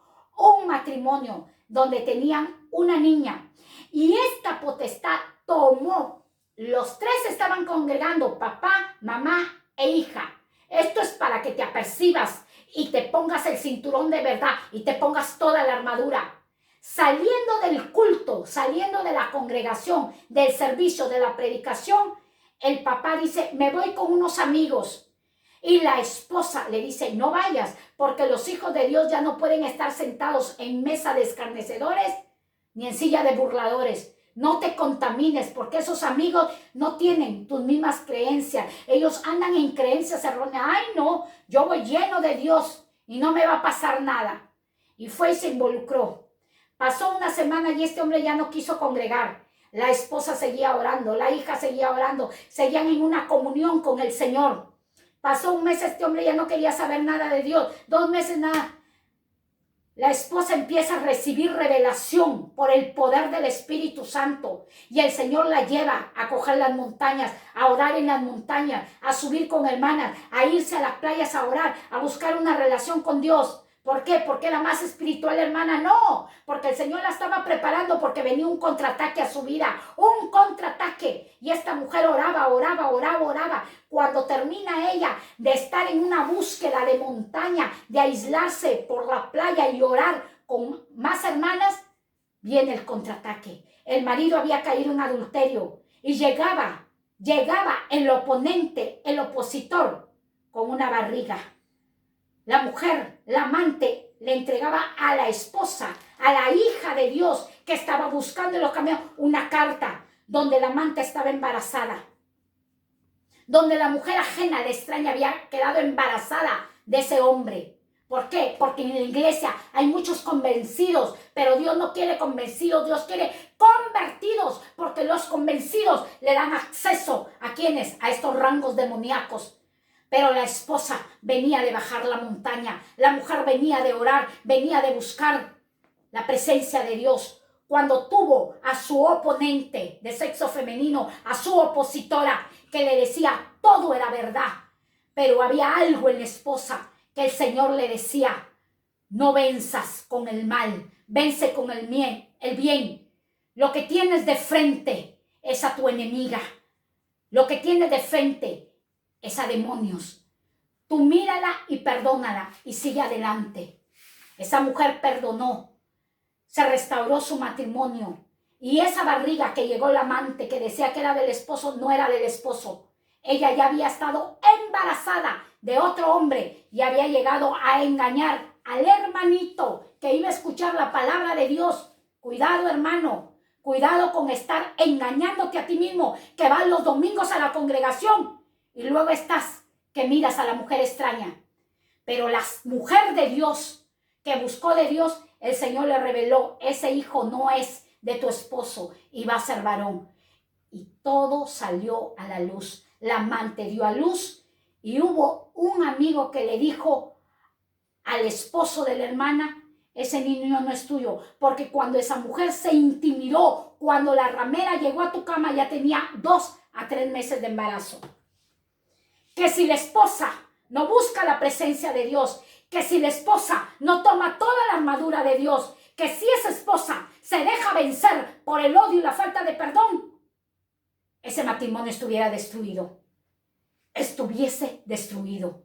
donde tenían una niña. Y esta potestad tomó, los tres estaban congregando, papá, mamá e hija. Esto es para que te apercibas y te pongas el cinturón de verdad y te pongas toda la armadura. Saliendo del culto, saliendo de la congregación, del servicio, de la predicación, el papá dice, me voy con unos amigos. Y la esposa le dice, no vayas, porque los hijos de Dios ya no pueden estar sentados en mesa de escarnecedores ni en silla de burladores. No te contamines, porque esos amigos no tienen tus mismas creencias. Ellos andan en creencias erróneas. Ay, no, yo voy lleno de Dios y no me va a pasar nada. Y fue y se involucró. Pasó una semana y este hombre ya no quiso congregar. La esposa seguía orando, la hija seguía orando, seguían en una comunión con el Señor. Pasó un mes, este hombre ya no quería saber nada de Dios. 2 meses nada. La esposa empieza a recibir revelación por el poder del Espíritu Santo. Y el Señor la lleva a coger las montañas, a orar en las montañas, a subir con hermanas, a irse a las playas a orar, a buscar una relación con Dios. ¿Por qué? ¿Porque era más espiritual, hermana? No, porque el Señor la estaba preparando porque venía un contraataque a su vida, un contraataque. Y esta mujer oraba, oraba, oraba, oraba. Cuando termina ella de estar en una búsqueda de montaña, de aislarse por la playa y orar con más hermanas, viene el contraataque. El marido había caído en adulterio y llegaba el oponente, el opositor, con una barriga. La mujer, la amante, le entregaba a la esposa, a la hija de Dios que estaba buscando en los caminos, una carta donde la amante estaba embarazada. Donde la mujer ajena, la extraña, había quedado embarazada de ese hombre. ¿Por qué? Porque en la iglesia hay muchos convencidos, pero Dios no quiere convencidos, Dios quiere convertidos, porque los convencidos le dan acceso ¿a quiénes? A estos rangos demoníacos. Pero la esposa venía de bajar la montaña, la mujer venía de orar, venía de buscar la presencia de Dios. Cuando tuvo a su oponente de sexo femenino, a su opositora, que le decía todo era verdad, pero había algo en la esposa que el Señor le decía, no venzas con el mal, vence con el bien. Lo que tienes de frente es a tu enemiga, lo que tienes de frente es a demonios. Tú mírala y perdónala y sigue adelante. Esa mujer perdonó, se restauró su matrimonio. Y esa barriga que llegó la amante, que decía que era del esposo, no era del esposo. Ella ya había estado embarazada de otro hombre y había llegado a engañar al hermanito que iba a escuchar la palabra de Dios. Cuidado, hermano, cuidado con estar engañándote a ti mismo, que vas los domingos a la congregación y luego estás que miras a la mujer extraña. Pero la mujer de Dios, que buscó de Dios, el Señor le reveló, ese hijo no es de tu esposo y va a ser varón. Y todo salió a la luz. La amante dio a luz y hubo un amigo que le dijo al esposo de la hermana, ese niño no es tuyo, porque cuando esa mujer se intimidó, cuando la ramera llegó a tu cama, ya tenía 2 a 3 meses de embarazo. Que si la esposa no busca la presencia de Dios, que si la esposa no toma toda la armadura de Dios, que si esa esposa se deja vencer por el odio y la falta de perdón, ese matrimonio estuviera destruido. Estuviese destruido.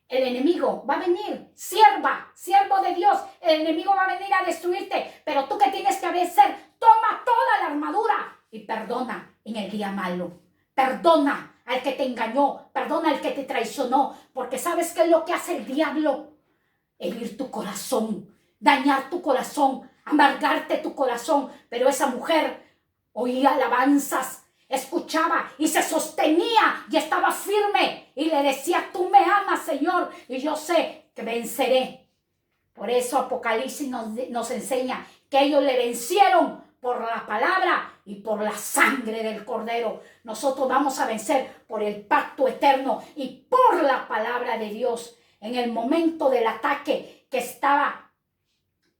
El enemigo va a venir, siervo de Dios, el enemigo va a venir a destruirte, pero tú que tienes que vencer, toma toda la armadura y perdona en el día malo. Perdona al que te engañó, perdona al que te traicionó, porque ¿sabes qué es lo que hace el diablo? Herir tu corazón, dañar tu corazón, amargarte tu corazón. Pero esa mujer oía alabanzas, escuchaba y se sostenía y estaba firme y le decía, tú me amas, Señor, y yo sé que venceré. Por eso Apocalipsis nos enseña que ellos le vencieron por la palabra y por la sangre del Cordero. Nosotros vamos a vencer por el pacto eterno y por la palabra de Dios. En el momento del ataque que estaba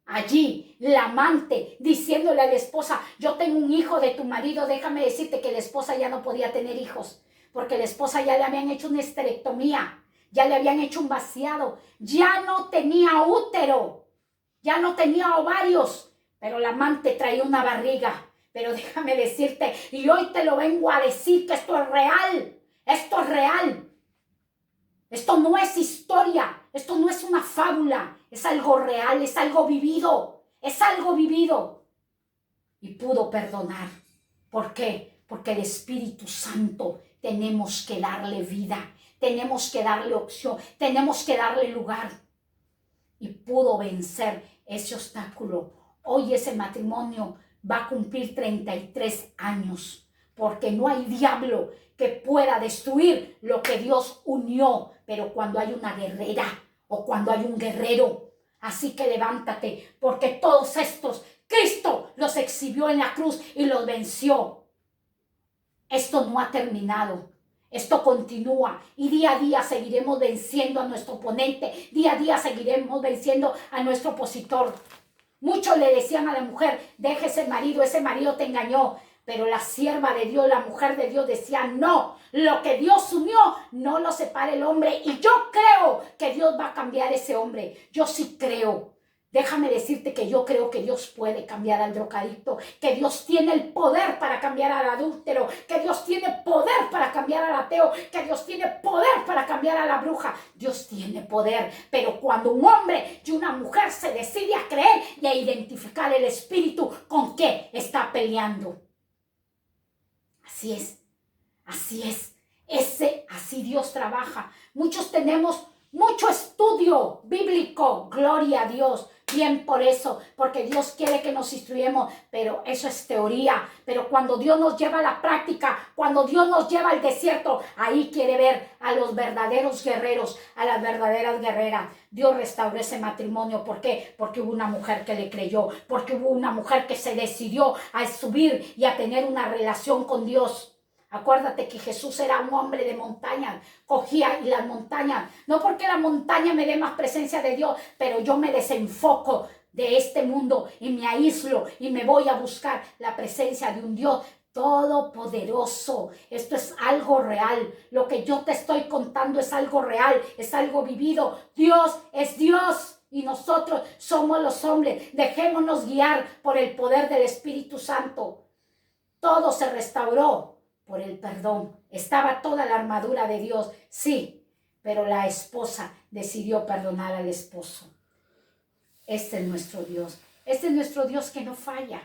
allí, la amante diciéndole a la esposa, yo tengo un hijo de tu marido, déjame decirte que la esposa ya no podía tener hijos, porque la esposa ya le habían hecho una esterectomía, ya le habían hecho un vaciado, ya no tenía útero, ya no tenía ovarios, pero la amante traía una barriga. Pero déjame decirte, y hoy te lo vengo a decir, que esto es real, esto es real. Esto no es historia, esto no es una fábula, es algo real, es algo vivido, es algo vivido. Y pudo perdonar. ¿Por qué? Porque el Espíritu Santo tenemos que darle vida, tenemos que darle opción, tenemos que darle lugar. Y pudo vencer ese obstáculo. Hoy ese matrimonio va a cumplir 33 años, porque no hay diablo que pueda destruir lo que Dios unió, pero cuando hay una guerrera o cuando hay un guerrero. Así que levántate, porque todos estos, Cristo los exhibió en la cruz y los venció. Esto no ha terminado. Esto continúa y día a día seguiremos venciendo a nuestro oponente, día a día seguiremos venciendo a nuestro opositor. Muchos le decían a la mujer, deje ese marido te engañó. Pero la sierva de Dios, la mujer de Dios decía, no, lo que Dios unió, no lo separe el hombre. Y yo creo que Dios va a cambiar ese hombre. Yo sí creo. Déjame decirte que yo creo que Dios puede cambiar al drogadicto, que Dios tiene el poder para cambiar al adúltero, que Dios tiene poder para cambiar al ateo, que Dios tiene poder para cambiar a la bruja. Dios tiene poder, pero cuando un hombre y una mujer se decide a creer y a identificar el espíritu con que está peleando. Así es, así es. Así Dios trabaja. Muchos tenemos mucho estudio bíblico, gloria a Dios. Bien por eso, porque Dios quiere que nos instruyamos, pero eso es teoría. Pero cuando Dios nos lleva a la práctica, cuando Dios nos lleva al desierto, ahí quiere ver a los verdaderos guerreros, a las verdaderas guerreras. Dios restauró ese matrimonio. ¿Por qué? Porque hubo una mujer que le creyó, porque hubo una mujer que se decidió a subir y a tener una relación con Dios. Acuérdate que Jesús era un hombre de montaña, cogía y las montañas, no porque la montaña me dé más presencia de Dios, pero yo me desenfoco de este mundo y me aíslo y me voy a buscar la presencia de un Dios todopoderoso. Esto es algo real, lo que yo te estoy contando es algo real, es algo vivido. Dios es Dios. Y nosotros somos los hombres. Dejémonos guiar por el poder del Espíritu Santo. Todo se restauró por el perdón. Estaba toda la armadura de Dios, sí, pero la esposa decidió perdonar al esposo. Este es nuestro Dios. Este es nuestro Dios que no falla.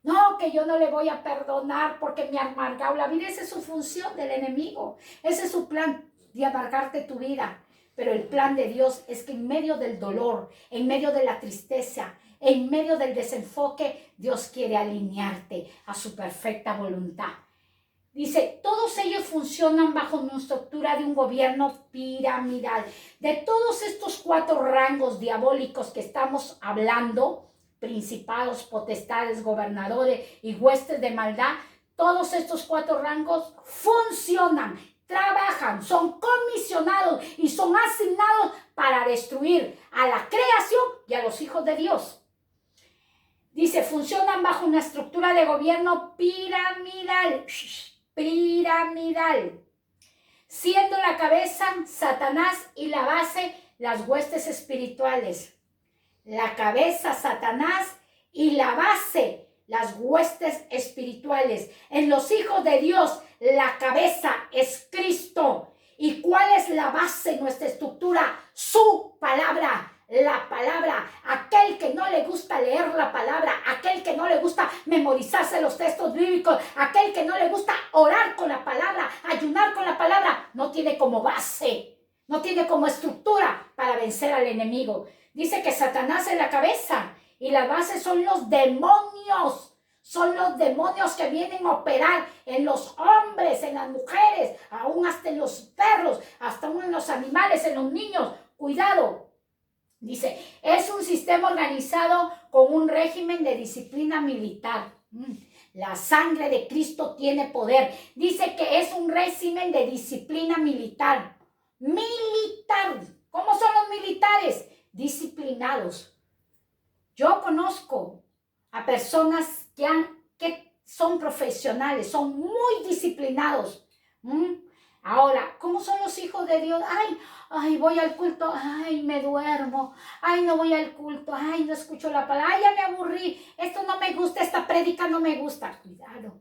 No, que yo no le voy a perdonar porque me ha amargado la vida. Esa es su función del enemigo. Ese es su plan de amargarte tu vida. Pero el plan de Dios es que en medio del dolor, en medio de la tristeza, en medio del desenfoque, Dios quiere alinearte a su perfecta voluntad. Dice, todos ellos funcionan bajo una estructura de un gobierno piramidal. De todos estos 4 rangos diabólicos que estamos hablando, principados, potestades, gobernadores y huestes de maldad, todos estos 4 rangos funcionan, trabajan, son comisionados y son asignados para destruir a la creación y a los hijos de Dios. Dice, funcionan bajo una estructura de gobierno piramidal. Piramidal, siendo la cabeza Satanás y la base las huestes espirituales. La cabeza Satanás y la base las huestes espirituales. En los hijos de Dios la cabeza es Cristo. ¿Y cuál es la base, nuestra estructura? Su palabra. La palabra, aquel que no le gusta leer la palabra, aquel que no le gusta memorizarse los textos bíblicos, aquel que no le gusta orar con la palabra, ayunar con la palabra, no tiene como base, no tiene como estructura para vencer al enemigo. Dice que Satanás es la cabeza y la base son los demonios. Son los demonios que vienen a operar en los hombres, en las mujeres, aún hasta en los perros, hasta aún en los animales, en los niños. Cuidado. Dice, es un sistema organizado con un régimen de disciplina militar. La sangre de Cristo tiene poder. Dice que es un régimen de disciplina militar. Militar. ¿Cómo son los militares? Disciplinados. Yo conozco a personas que son profesionales, son muy disciplinados. Ahora, ¿cómo son los hijos de Dios? Ay, voy al culto, ay, me duermo, ay, no voy al culto, ay, no escucho la palabra, ay, ya me aburrí, esto no me gusta, esta prédica no me gusta. Cuidado,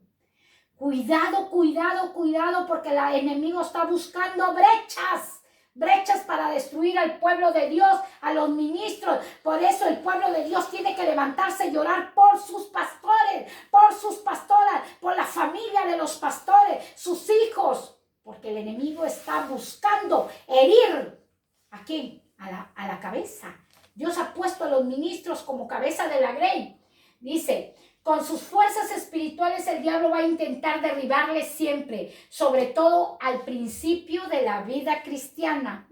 cuidado, cuidado, cuidado, porque el enemigo está buscando brechas para destruir al pueblo de Dios, a los ministros. Por eso el pueblo de Dios tiene que levantarse y orar por sus pastores, por sus pastoras, por la familia de los pastores, sus hijos. porque el enemigo está buscando herir. ¿A quién? A la cabeza. Dios ha puesto a los ministros como cabeza de la grey. Dice, con sus fuerzas espirituales el diablo va a intentar derribarle siempre, sobre todo al principio de la vida cristiana.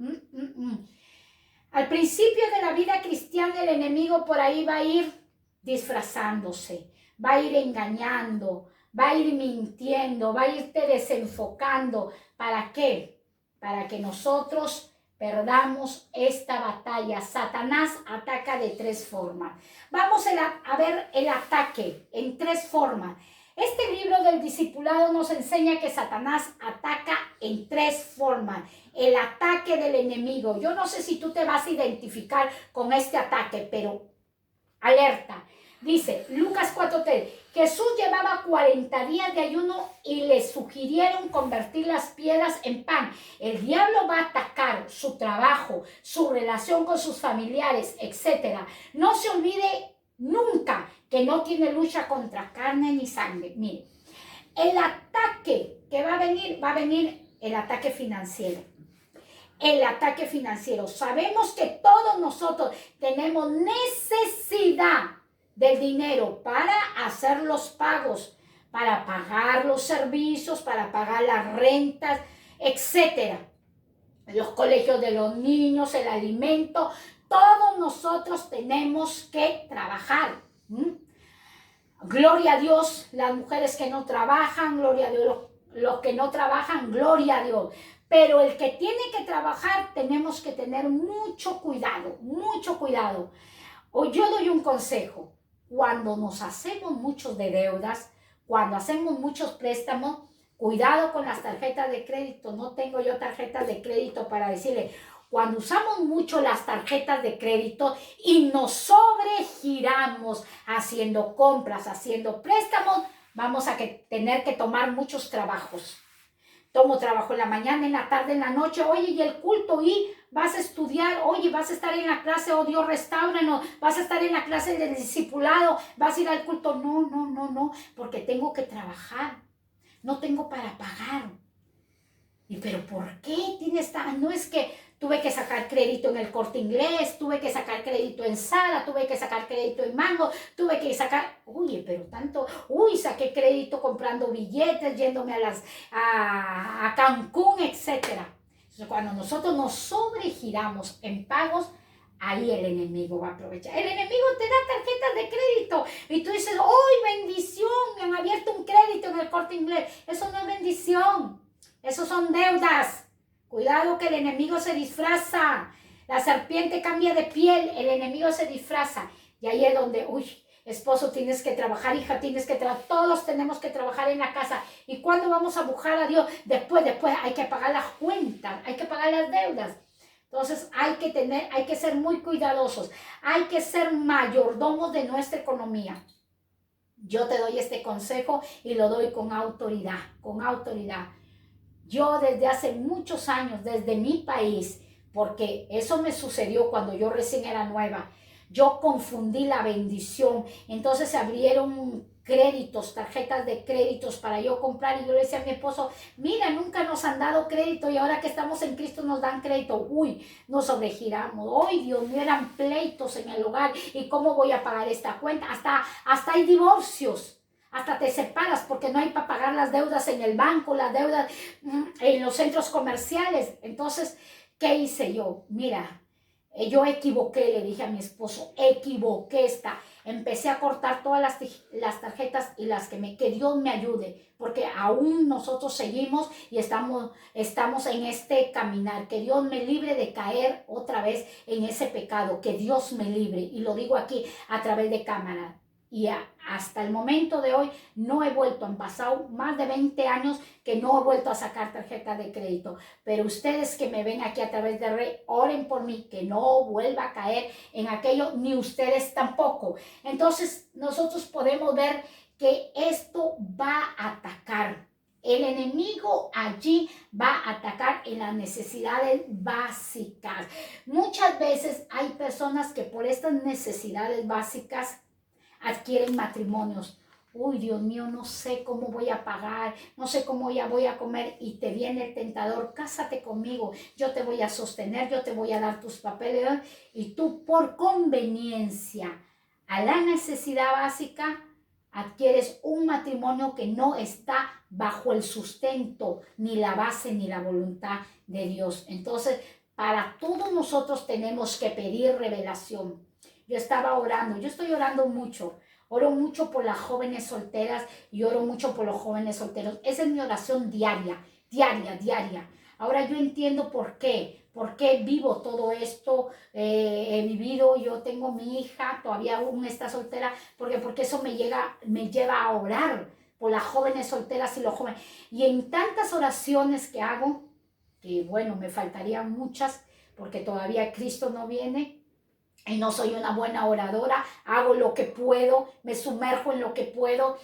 Al principio de la vida cristiana el enemigo por ahí va a ir disfrazándose, va a ir engañando, va a ir mintiendo, va a irte desenfocando. ¿Para qué? Para que nosotros perdamos esta batalla. Satanás ataca de 3 formas. Vamos a ver el ataque en 3 formas. Este libro del discipulado nos enseña que Satanás ataca en 3 formas. El ataque del enemigo. Yo no sé si tú te vas a identificar con este ataque, pero alerta. Dice Lucas 4:3, Jesús llevaba 40 días de ayuno y le sugirieron convertir las piedras en pan. El diablo va a atacar su trabajo, su relación con sus familiares, etc. No se olvide nunca que no tiene lucha contra carne ni sangre. Mire, el ataque que va a venir el ataque financiero. El ataque financiero. Sabemos que todos nosotros tenemos necesidad del dinero para hacer los pagos, para pagar los servicios, para pagar las rentas, etcétera. Los colegios de los niños, el alimento, todos nosotros tenemos que trabajar. Gloria a Dios, las mujeres que no trabajan, gloria a Dios, los que no trabajan, gloria a Dios. Pero el que tiene que trabajar, tenemos que tener mucho cuidado, mucho cuidado. O yo doy un consejo. Cuando nos hacemos muchos de deudas, cuando hacemos muchos préstamos, cuidado con las tarjetas de crédito. No tengo yo tarjetas de crédito para decirle, cuando usamos mucho las tarjetas de crédito y nos sobregiramos haciendo compras, haciendo préstamos, vamos a tener que tomar muchos trabajos. Tomo trabajo en la mañana, en la tarde, en la noche. Oye, y el culto, y vas a estudiar. Oye, vas a estar en la clase, oh Dios, restáuranos. Vas a estar en la clase del discipulado. Vas a ir al culto. No, porque tengo que trabajar. No tengo para pagar. ¿Y pero por qué tienes tan? No es que tuve que sacar crédito en el Corte Inglés, tuve que sacar crédito en Zara, tuve que sacar crédito en Mango, tuve que sacar, pero tanto, saqué crédito comprando billetes, yéndome a Cancún, etc. Entonces, cuando nosotros nos sobregiramos en pagos, ahí el enemigo va a aprovechar. El enemigo te da tarjetas de crédito y tú dices, bendición, me han abierto un crédito en el Corte Inglés. Eso no es bendición. Esos son deudas. Cuidado que el enemigo se disfraza. La serpiente cambia de piel, el enemigo se disfraza. Y ahí es donde, esposo, tienes que trabajar, hija, tienes que trabajar. Todos tenemos que trabajar en la casa. ¿Y cuándo vamos a buscar a Dios? Después hay que pagar las cuentas, hay que pagar las deudas. Entonces hay que ser muy cuidadosos. Hay que ser mayordomos de nuestra economía. Yo te doy este consejo y lo doy con autoridad, con autoridad. Yo desde hace muchos años, desde mi país, porque eso me sucedió cuando yo recién era nueva, yo confundí la bendición. Entonces se abrieron créditos, tarjetas de créditos para yo comprar y yo le decía a mi esposo, mira, nunca nos han dado crédito y ahora que estamos en Cristo nos dan crédito. Nos sobregiramos. Dios mío, eran pleitos en el hogar y cómo voy a pagar esta cuenta. Hasta hay divorcios. Hasta te separas porque no hay para pagar las deudas en el banco, las deudas en los centros comerciales. Entonces, ¿qué hice yo? Mira, yo equivoqué, le dije a mi esposo, empecé a cortar todas las tarjetas y que Dios me ayude, porque aún nosotros seguimos y estamos en este caminar. Que Dios me libre de caer otra vez en ese pecado, que Dios me libre. Y lo digo aquí a través de cámara. Y hasta el momento de hoy no he vuelto, han pasado más de 20 años que no he vuelto a sacar tarjeta de crédito. Pero ustedes que me ven aquí a través de red, oren por mí, que no vuelva a caer en aquello, ni ustedes tampoco. Entonces nosotros podemos ver que esto va a atacar. El enemigo allí va a atacar en las necesidades básicas. Muchas veces hay personas que por estas necesidades básicas adquieren matrimonios uy, Dios mío, no sé cómo voy a pagar, no sé cómo ya voy a comer, y te viene el tentador, cásate conmigo, yo te voy a sostener, yo te voy a dar tus papeles, y tú por conveniencia a la necesidad básica adquieres un matrimonio que no está bajo el sustento, ni la base, ni la voluntad de Dios. Entonces, para todos nosotros tenemos que pedir revelación. Yo estaba orando, yo estoy orando mucho. Oro mucho por las jóvenes solteras y oro mucho por los jóvenes solteros. Esa es mi oración diaria, diaria, diaria. Ahora yo entiendo por qué vivo todo esto. He vivido, yo tengo mi hija, todavía aún está soltera, porque eso me lleva a orar por las jóvenes solteras y los jóvenes. Y en tantas oraciones que hago, que bueno, me faltarían muchas, porque todavía Cristo no viene, y no soy una buena oradora, hago lo que puedo, me sumerjo en lo que puedo,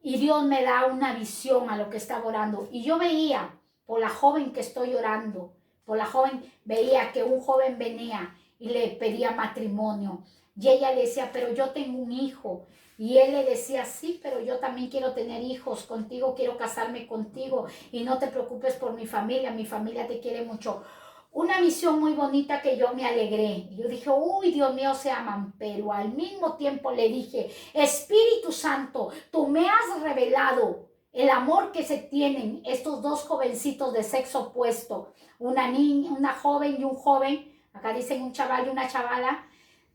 y Dios me da una visión a lo que estaba orando. Y yo veía, por la joven que estoy orando, por la joven, veía que un joven venía y le pedía matrimonio. Y ella le decía, pero yo tengo un hijo. Y él le decía, sí, pero yo también quiero tener hijos contigo, quiero casarme contigo. Y no te preocupes por mi familia te quiere mucho. Una visión muy bonita que yo me alegré. Yo dije, uy, Dios mío, se aman, pero al mismo tiempo le dije, Espíritu Santo, tú me has revelado el amor que se tienen estos dos jovencitos de sexo opuesto, una niña, una joven y un joven, acá dicen un chaval y una chavala,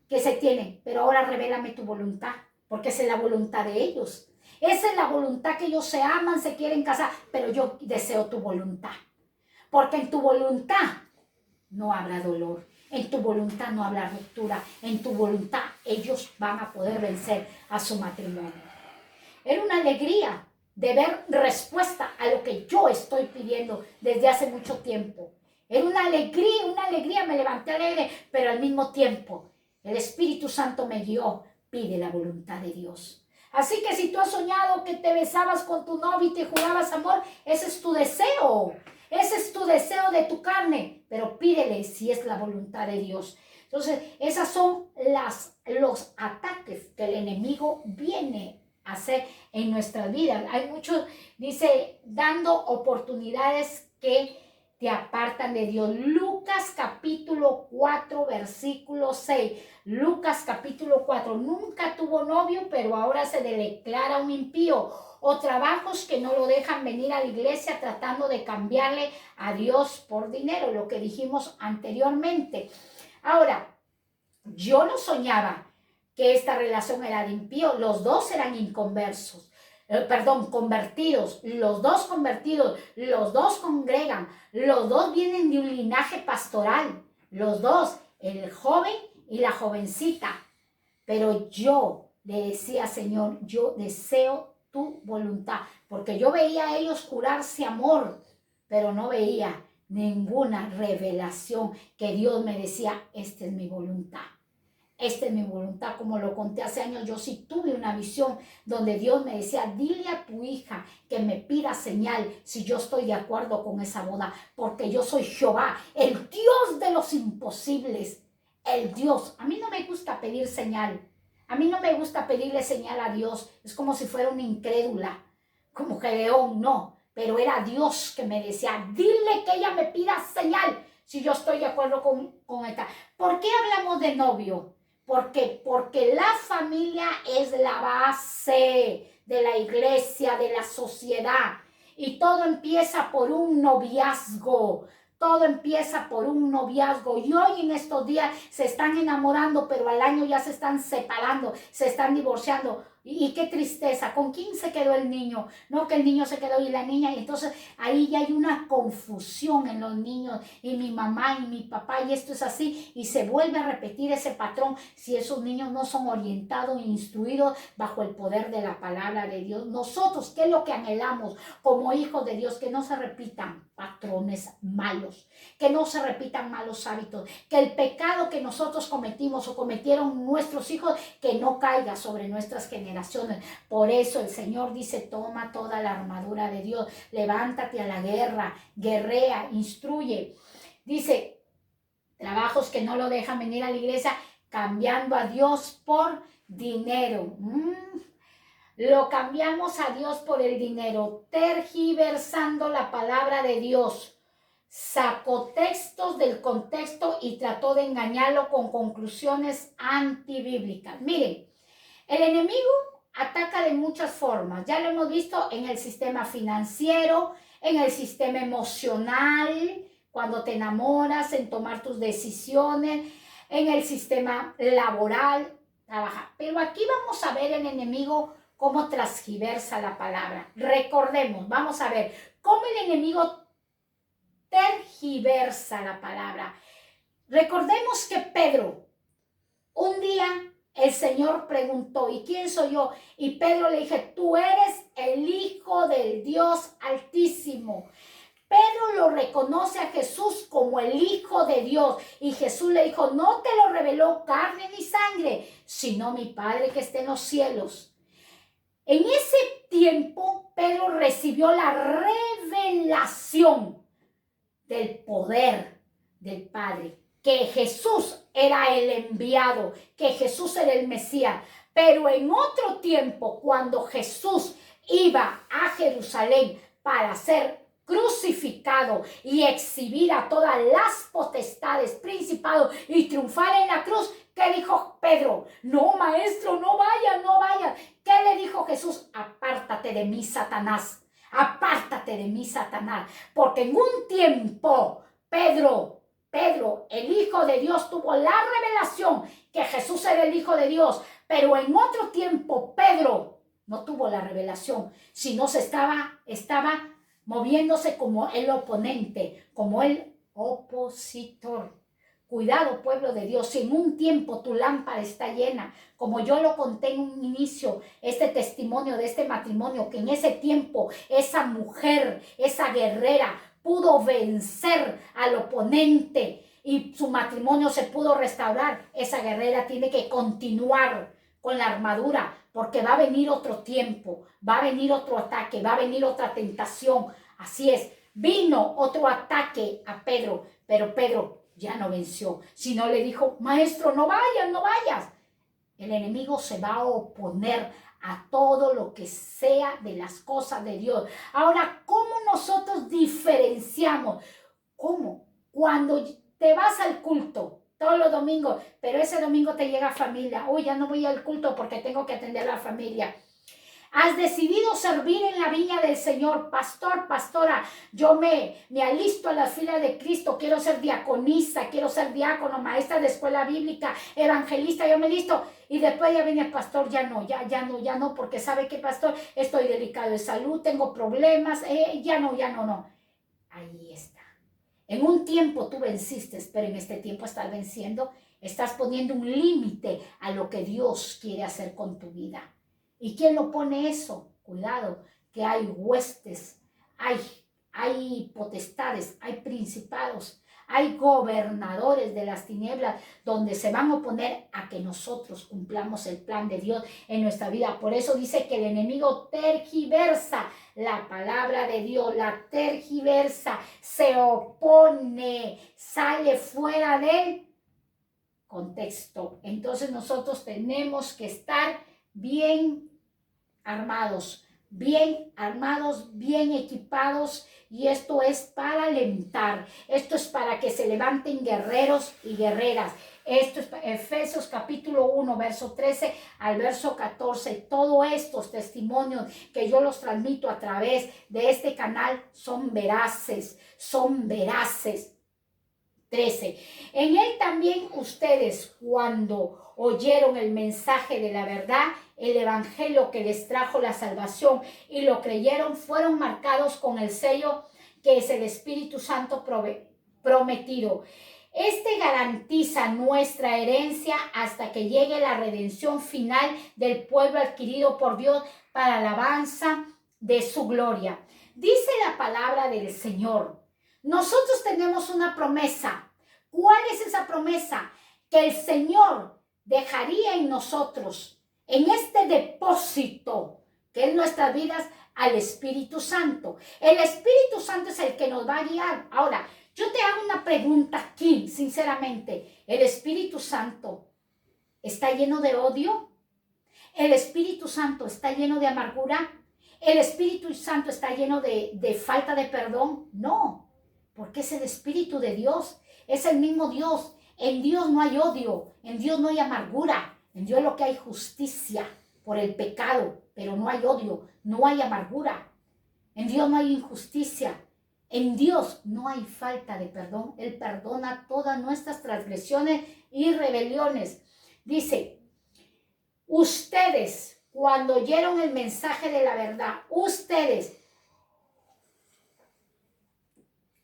que se tienen, pero ahora revélame tu voluntad, porque esa es la voluntad de ellos. Esa es la voluntad que ellos se aman, se quieren casar, pero yo deseo tu voluntad, porque en tu voluntad no habrá dolor, en tu voluntad no habrá ruptura, en tu voluntad ellos van a poder vencer a su matrimonio. Era una alegría de ver respuesta a lo que yo estoy pidiendo desde hace mucho tiempo. Era una alegría, me levanté alegre, pero al mismo tiempo el Espíritu Santo me guió, pide la voluntad de Dios. Así que si tú has soñado que te besabas con tu novio y te jurabas amor, ese es tu deseo. Ese es tu deseo de tu carne, pero pídele si es la voluntad de Dios. Entonces, esas son los ataques que el enemigo viene a hacer en nuestras vidas. Hay muchos, dice, dando oportunidades que te apartan de Dios. Lucas capítulo 4, versículo 6. Lucas capítulo 4. Nunca tuvo novio, pero ahora se le declara un impío. O trabajos que no lo dejan venir a la iglesia tratando de cambiarle a Dios por dinero, lo que dijimos anteriormente. Ahora, yo no soñaba que esta relación era de impío, los dos eran inconversos. Convertidos, los dos convertidos, los dos congregan, los dos vienen de un linaje pastoral, los dos, el joven y la jovencita. Pero yo le decía, Señor, yo deseo tu voluntad, porque yo veía a ellos curarse amor, pero no veía ninguna revelación que Dios me decía, esta es mi voluntad. Esta es mi voluntad, como lo conté hace años, yo sí tuve una visión donde Dios me decía, dile a tu hija que me pida señal si yo estoy de acuerdo con esa boda, porque yo soy Jehová, el Dios de los imposibles, el Dios. A mí no me gusta pedir señal, a mí no me gusta pedirle señal a Dios, es como si fuera una incrédula, como Gedeón, no, pero era Dios que me decía, dile que ella me pida señal si yo estoy de acuerdo con esta. ¿Por qué hablamos de novio? Porque la familia es la base de la iglesia, de la sociedad. Y todo empieza por un noviazgo. Todo empieza por un noviazgo. Y hoy en estos días se están enamorando, pero al año ya se están separando, se están divorciando. Y qué tristeza, ¿con quién se quedó el niño? No, que el niño se quedó y la niña, y entonces ahí ya hay una confusión en los niños, y mi mamá y mi papá, y esto es así, y se vuelve a repetir ese patrón si esos niños no son orientados e instruidos bajo el poder de la palabra de Dios. Nosotros, ¿qué es lo que anhelamos como hijos de Dios? Que no se repitan patrones malos, que no se repitan malos hábitos, que el pecado que nosotros cometimos o cometieron nuestros hijos, que no caiga sobre nuestras generaciones. Por eso el Señor dice, toma toda la armadura de Dios, levántate a la guerra, guerrea, instruye. Dice, trabajos que no lo dejan venir a la iglesia, cambiando a Dios por dinero. Lo cambiamos a Dios por el dinero, tergiversando la palabra de Dios. Sacó textos del contexto y trató de engañarlo con conclusiones antibíblicas. Miren, el enemigo ataca de muchas formas. Ya lo hemos visto en el sistema financiero, en el sistema emocional, cuando te enamoras, en tomar tus decisiones, en el sistema laboral, trabajar. Pero aquí vamos a ver el enemigo cómo transgiversa la palabra. Recordemos, vamos a ver cómo el enemigo tergiversa la palabra. Recordemos que Pedro, un día el Señor preguntó, ¿y quién soy yo? Y Pedro le dije, tú eres el Hijo del Dios Altísimo. Pedro lo reconoce a Jesús como el Hijo de Dios. Y Jesús le dijo, no te lo reveló carne ni sangre, sino mi Padre que está en los cielos. En ese tiempo, Pedro recibió la revelación del poder del Padre, que Jesús era el enviado, que Jesús era el Mesías. Pero en otro tiempo, cuando Jesús iba a Jerusalén para ser crucificado y exhibir a todas las potestades, principados y triunfar en la cruz, ¿qué dijo Pedro? No, maestro, no vaya, no vaya. ¿Qué le dijo Jesús? Apártate de mí, Satanás. Apártate de mí, Satanás. Porque en un tiempo, Pedro, el Hijo de Dios, tuvo la revelación que Jesús era el Hijo de Dios. Pero en otro tiempo, Pedro no tuvo la revelación, sino estaba moviéndose como el oponente, como el opositor. Cuidado, pueblo de Dios, si en un tiempo tu lámpara está llena, como yo lo conté en un inicio, este testimonio de este matrimonio, que en ese tiempo esa mujer, esa guerrera, pudo vencer al oponente y su matrimonio se pudo restaurar, esa guerrera tiene que continuar con la armadura, porque va a venir otro tiempo, va a venir otro ataque, va a venir otra tentación. Así es, vino otro ataque a Pedro, pero Pedro ya no venció, sino le dijo, maestro, no vayas, no vayas. El enemigo se va a oponer a todo lo que sea de las cosas de Dios. Ahora, ¿cómo nosotros diferenciamos? ¿Cómo? Cuando te vas al culto todos los domingos, pero ese domingo te llega familia. Uy, ya no voy al culto porque tengo que atender a la familia. Has decidido servir en la viña del Señor, pastor, pastora, yo me alisto a las filas de Cristo, quiero ser diaconisa, quiero ser diácono, maestra de escuela bíblica, evangelista, yo me listo. Y después ya viene el pastor, ya no, porque sabe que pastor, estoy delicado de salud, tengo problemas, ya no. Ahí está. En un tiempo tú venciste, pero en este tiempo estás venciendo, estás poniendo un límite a lo que Dios quiere hacer con tu vida. ¿Y quién lo pone eso? Cuidado, que hay huestes, hay potestades, hay principados, hay gobernadores de las tinieblas donde se van a oponer a que nosotros cumplamos el plan de Dios en nuestra vida. Por eso dice que el enemigo tergiversa la palabra de Dios, la tergiversa, se opone, sale fuera del contexto. Entonces nosotros tenemos que estar bien armados, bien equipados, y esto es para alentar, esto es para que se levanten guerreros y guerreras. Esto es Efesios capítulo 1, verso 13 al verso 14. Todos estos testimonios que yo los transmito a través de este canal son veraces. 13. En él también ustedes, cuando oyeron el mensaje de la verdad, el evangelio que les trajo la salvación, y lo creyeron, fueron marcados con el sello que es el Espíritu Santo prometido. Este garantiza nuestra herencia hasta que llegue la redención final del pueblo adquirido por Dios para alabanza de su gloria. Dice la palabra del Señor. Nosotros tenemos una promesa. ¿Cuál es esa promesa? Que el Señor dejaría en nosotros, en este depósito que es nuestras vidas, al Espíritu Santo. El Espíritu Santo es el que nos va a guiar. Ahora, yo te hago una pregunta aquí, sinceramente. ¿El Espíritu Santo está lleno de odio? ¿El Espíritu Santo está lleno de amargura? ¿El Espíritu Santo está lleno de falta de perdón? No, porque es el Espíritu de Dios, es el mismo Dios. En Dios no hay odio, en Dios no hay amargura, en Dios lo que hay justicia por el pecado, pero no hay odio, no hay amargura. En Dios no hay injusticia, en Dios no hay falta de perdón. Él perdona todas nuestras transgresiones y rebeliones. Dice, ustedes, cuando oyeron el mensaje de la verdad, ustedes,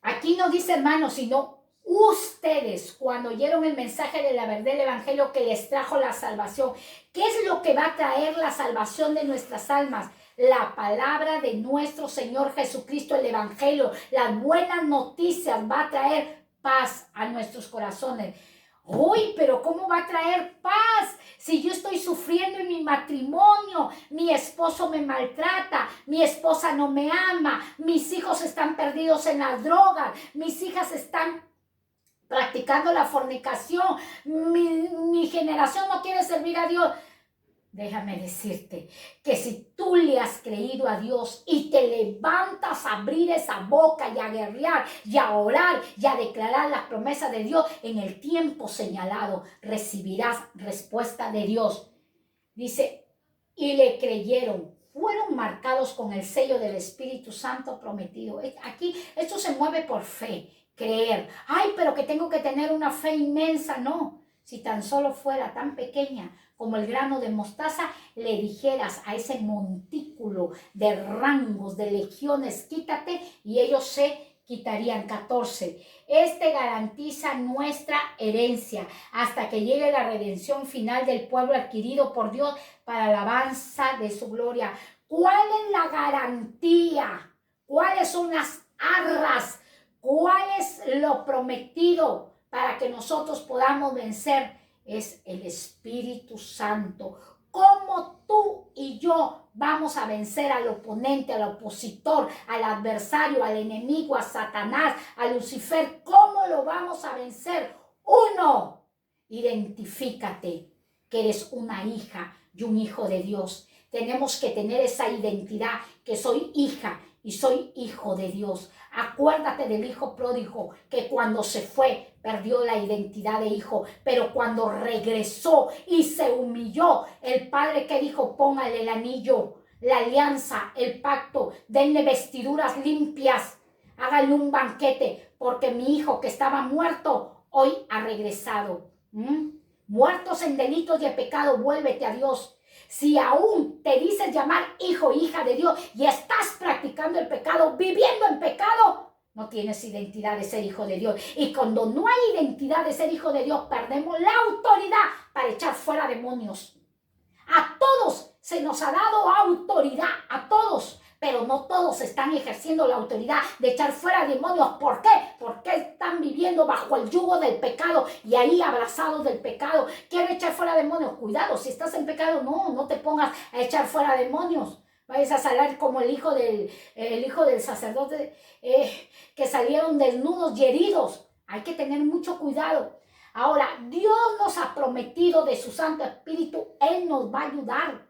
aquí no dice hermanos, sino ustedes, cuando oyeron el mensaje de la verdad del evangelio que les trajo la salvación. ¿Qué es lo que va a traer la salvación de nuestras almas? La palabra de nuestro Señor Jesucristo, el evangelio, las buenas noticias, va a traer paz a nuestros corazones. Uy, pero ¿cómo va a traer paz si yo estoy sufriendo en mi matrimonio? Mi esposo me maltrata, mi esposa no me ama, mis hijos están perdidos en las drogas, mis hijas están practicando la fornicación, mi generación no quiere servir a Dios. Déjame decirte que si tú le has creído a Dios y te levantas a abrir esa boca y a guerrear y a orar y a declarar las promesas de Dios, en el tiempo señalado recibirás respuesta de Dios. Dice, y le creyeron, fueron marcados con el sello del Espíritu Santo prometido. Aquí esto se mueve por fe, creer. Ay, pero que tengo que tener una fe inmensa. No, si tan solo fuera tan pequeña como el grano de mostaza, le dijeras a ese montículo de rangos, de legiones, quítate, y ellos se quitarían. 14. Este garantiza nuestra herencia hasta que llegue la redención final del pueblo adquirido por Dios para la alabanza de su gloria. ¿Cuál es la garantía? ¿Cuáles son las arras? ¿Cuál es lo prometido para que nosotros podamos vencer? Es el Espíritu Santo. ¿Cómo tú y yo vamos a vencer al oponente, al opositor, al adversario, al enemigo, a Satanás, a Lucifer? ¿Cómo lo vamos a vencer? Uno, identifícate que eres una hija y un hijo de Dios. Tenemos que tener esa identidad, que soy hija y soy hijo de Dios. Acuérdate del hijo pródigo, que cuando se fue perdió la identidad de hijo, pero cuando regresó y se humilló, el padre que dijo, póngale el anillo, la alianza, el pacto, denle vestiduras limpias, háganle un banquete, porque mi hijo que estaba muerto, hoy ha regresado. Muertos en delitos y de pecado, vuélvete a Dios. Si aún te dices llamar hijo, hija de Dios y estás practicando el pecado, viviendo en pecado, no tienes identidad de ser hijo de Dios. Y cuando no hay identidad de ser hijo de Dios, perdemos la autoridad para echar fuera demonios. A todos se nos ha dado autoridad, a todos, pero no todos están ejerciendo la autoridad de echar fuera demonios. ¿Por qué? Porque están viviendo bajo el yugo del pecado y ahí abrazados del pecado. ¿Quieren echar fuera demonios? Cuidado, si estás en pecado, no te pongas a echar fuera demonios. Vayas a salir como el hijo del sacerdote que salieron desnudos y heridos. Hay que tener mucho cuidado. Ahora, Dios nos ha prometido de su Santo Espíritu, Él nos va a ayudar.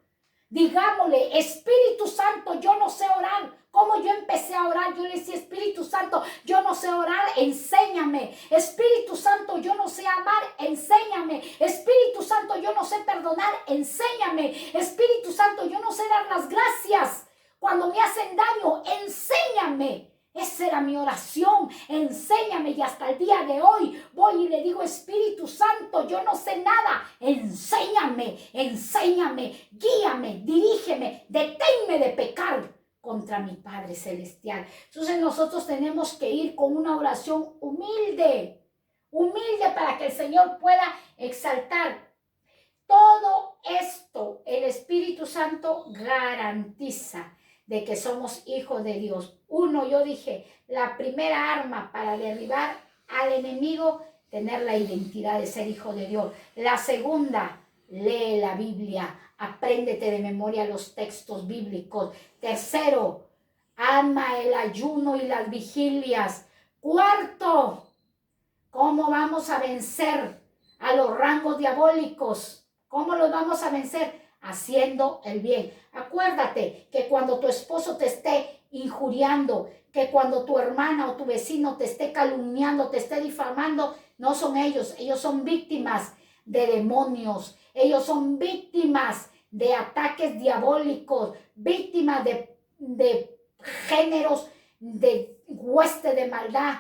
Digámosle, Espíritu Santo, yo no sé orar. ¿Cómo yo empecé a orar? Yo le decía, Espíritu Santo, yo no sé orar, enséñame. Espíritu Santo, yo no sé amar, enséñame. Espíritu Santo, yo no sé perdonar, enséñame. Espíritu Santo, yo no sé dar las gracias cuando me hacen daño, enséñame. Esa era mi oración, enséñame, y hasta el día de hoy voy y le digo, Espíritu Santo, yo no sé nada, enséñame, guíame, dirígeme, deténme de pecar contra mi Padre Celestial. Entonces nosotros tenemos que ir con una oración humilde para que el Señor pueda exaltar. Todo esto el Espíritu Santo garantiza de que somos hijos de Dios. Uno, yo dije, la primera arma para derribar al enemigo, tener la identidad de ser hijo de Dios. La segunda, lee la Biblia, apréndete de memoria los textos bíblicos. Tercero, ama el ayuno y las vigilias. Cuarto, ¿cómo vamos a vencer a los rangos diabólicos? ¿Cómo los vamos a vencer? haciendo el bien. Acuérdate que cuando tu esposo te esté injuriando, que cuando tu hermana o tu vecino te esté calumniando, te esté difamando, no son ellos, ellos son víctimas de demonios, ellos son víctimas de ataques diabólicos, víctimas de géneros de hueste de maldad.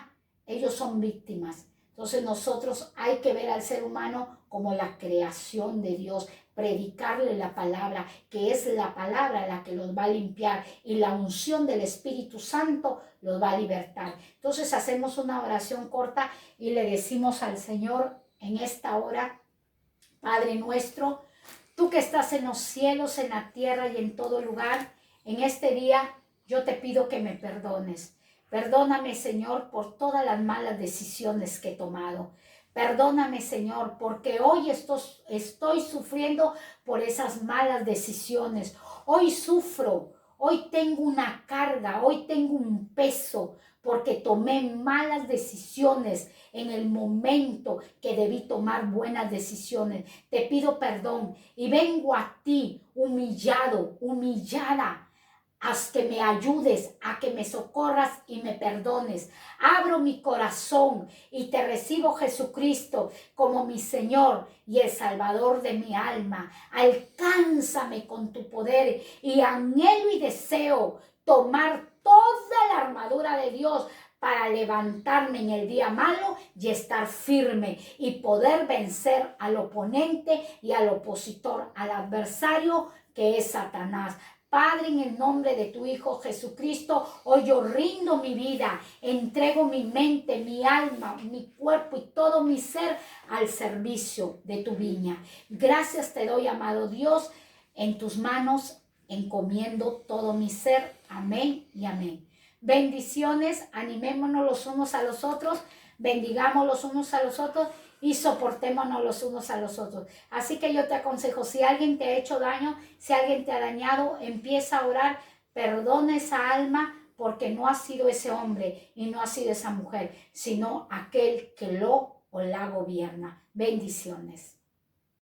Ellos son víctimas. Entonces nosotros hay que ver al ser humano como la creación de Dios, predicarle la palabra, que es la palabra la que los va a limpiar, y la unción del Espíritu Santo los va a libertar. Entonces hacemos una oración corta y le decimos al Señor en esta hora: Padre nuestro, tú que estás en los cielos, en la tierra y en todo lugar, en este día yo te pido que me perdones. Perdóname, Señor, por todas las malas decisiones que he tomado. Perdóname, Señor, porque hoy estoy sufriendo por esas malas decisiones. Hoy sufro, hoy tengo una carga, hoy tengo un peso, porque tomé malas decisiones en el momento que debí tomar buenas decisiones. Te pido perdón y vengo a ti humillado, humillada. Haz que me ayudes, a que me socorras y me perdones. Abro mi corazón y te recibo, Jesucristo, como mi Señor y el Salvador de mi alma. Alcánzame con tu poder y anhelo y deseo tomar toda la armadura de Dios para levantarme en el día malo y estar firme y poder vencer al oponente y al opositor, al adversario que es Satanás. Padre, en el nombre de tu Hijo Jesucristo, hoy yo rindo mi vida, entrego mi mente, mi alma, mi cuerpo y todo mi ser al servicio de tu viña. Gracias te doy, amado Dios, en tus manos encomiendo todo mi ser. Amén y amén. Bendiciones, animémonos los unos a los otros, bendigamos los unos a los otros y soportémonos los unos a los otros. Así que yo te aconsejo, si alguien te ha hecho daño, si alguien te ha dañado, empieza a orar, perdona esa alma, porque no ha sido ese hombre y no ha sido esa mujer, sino aquel que lo o la gobierna. Bendiciones.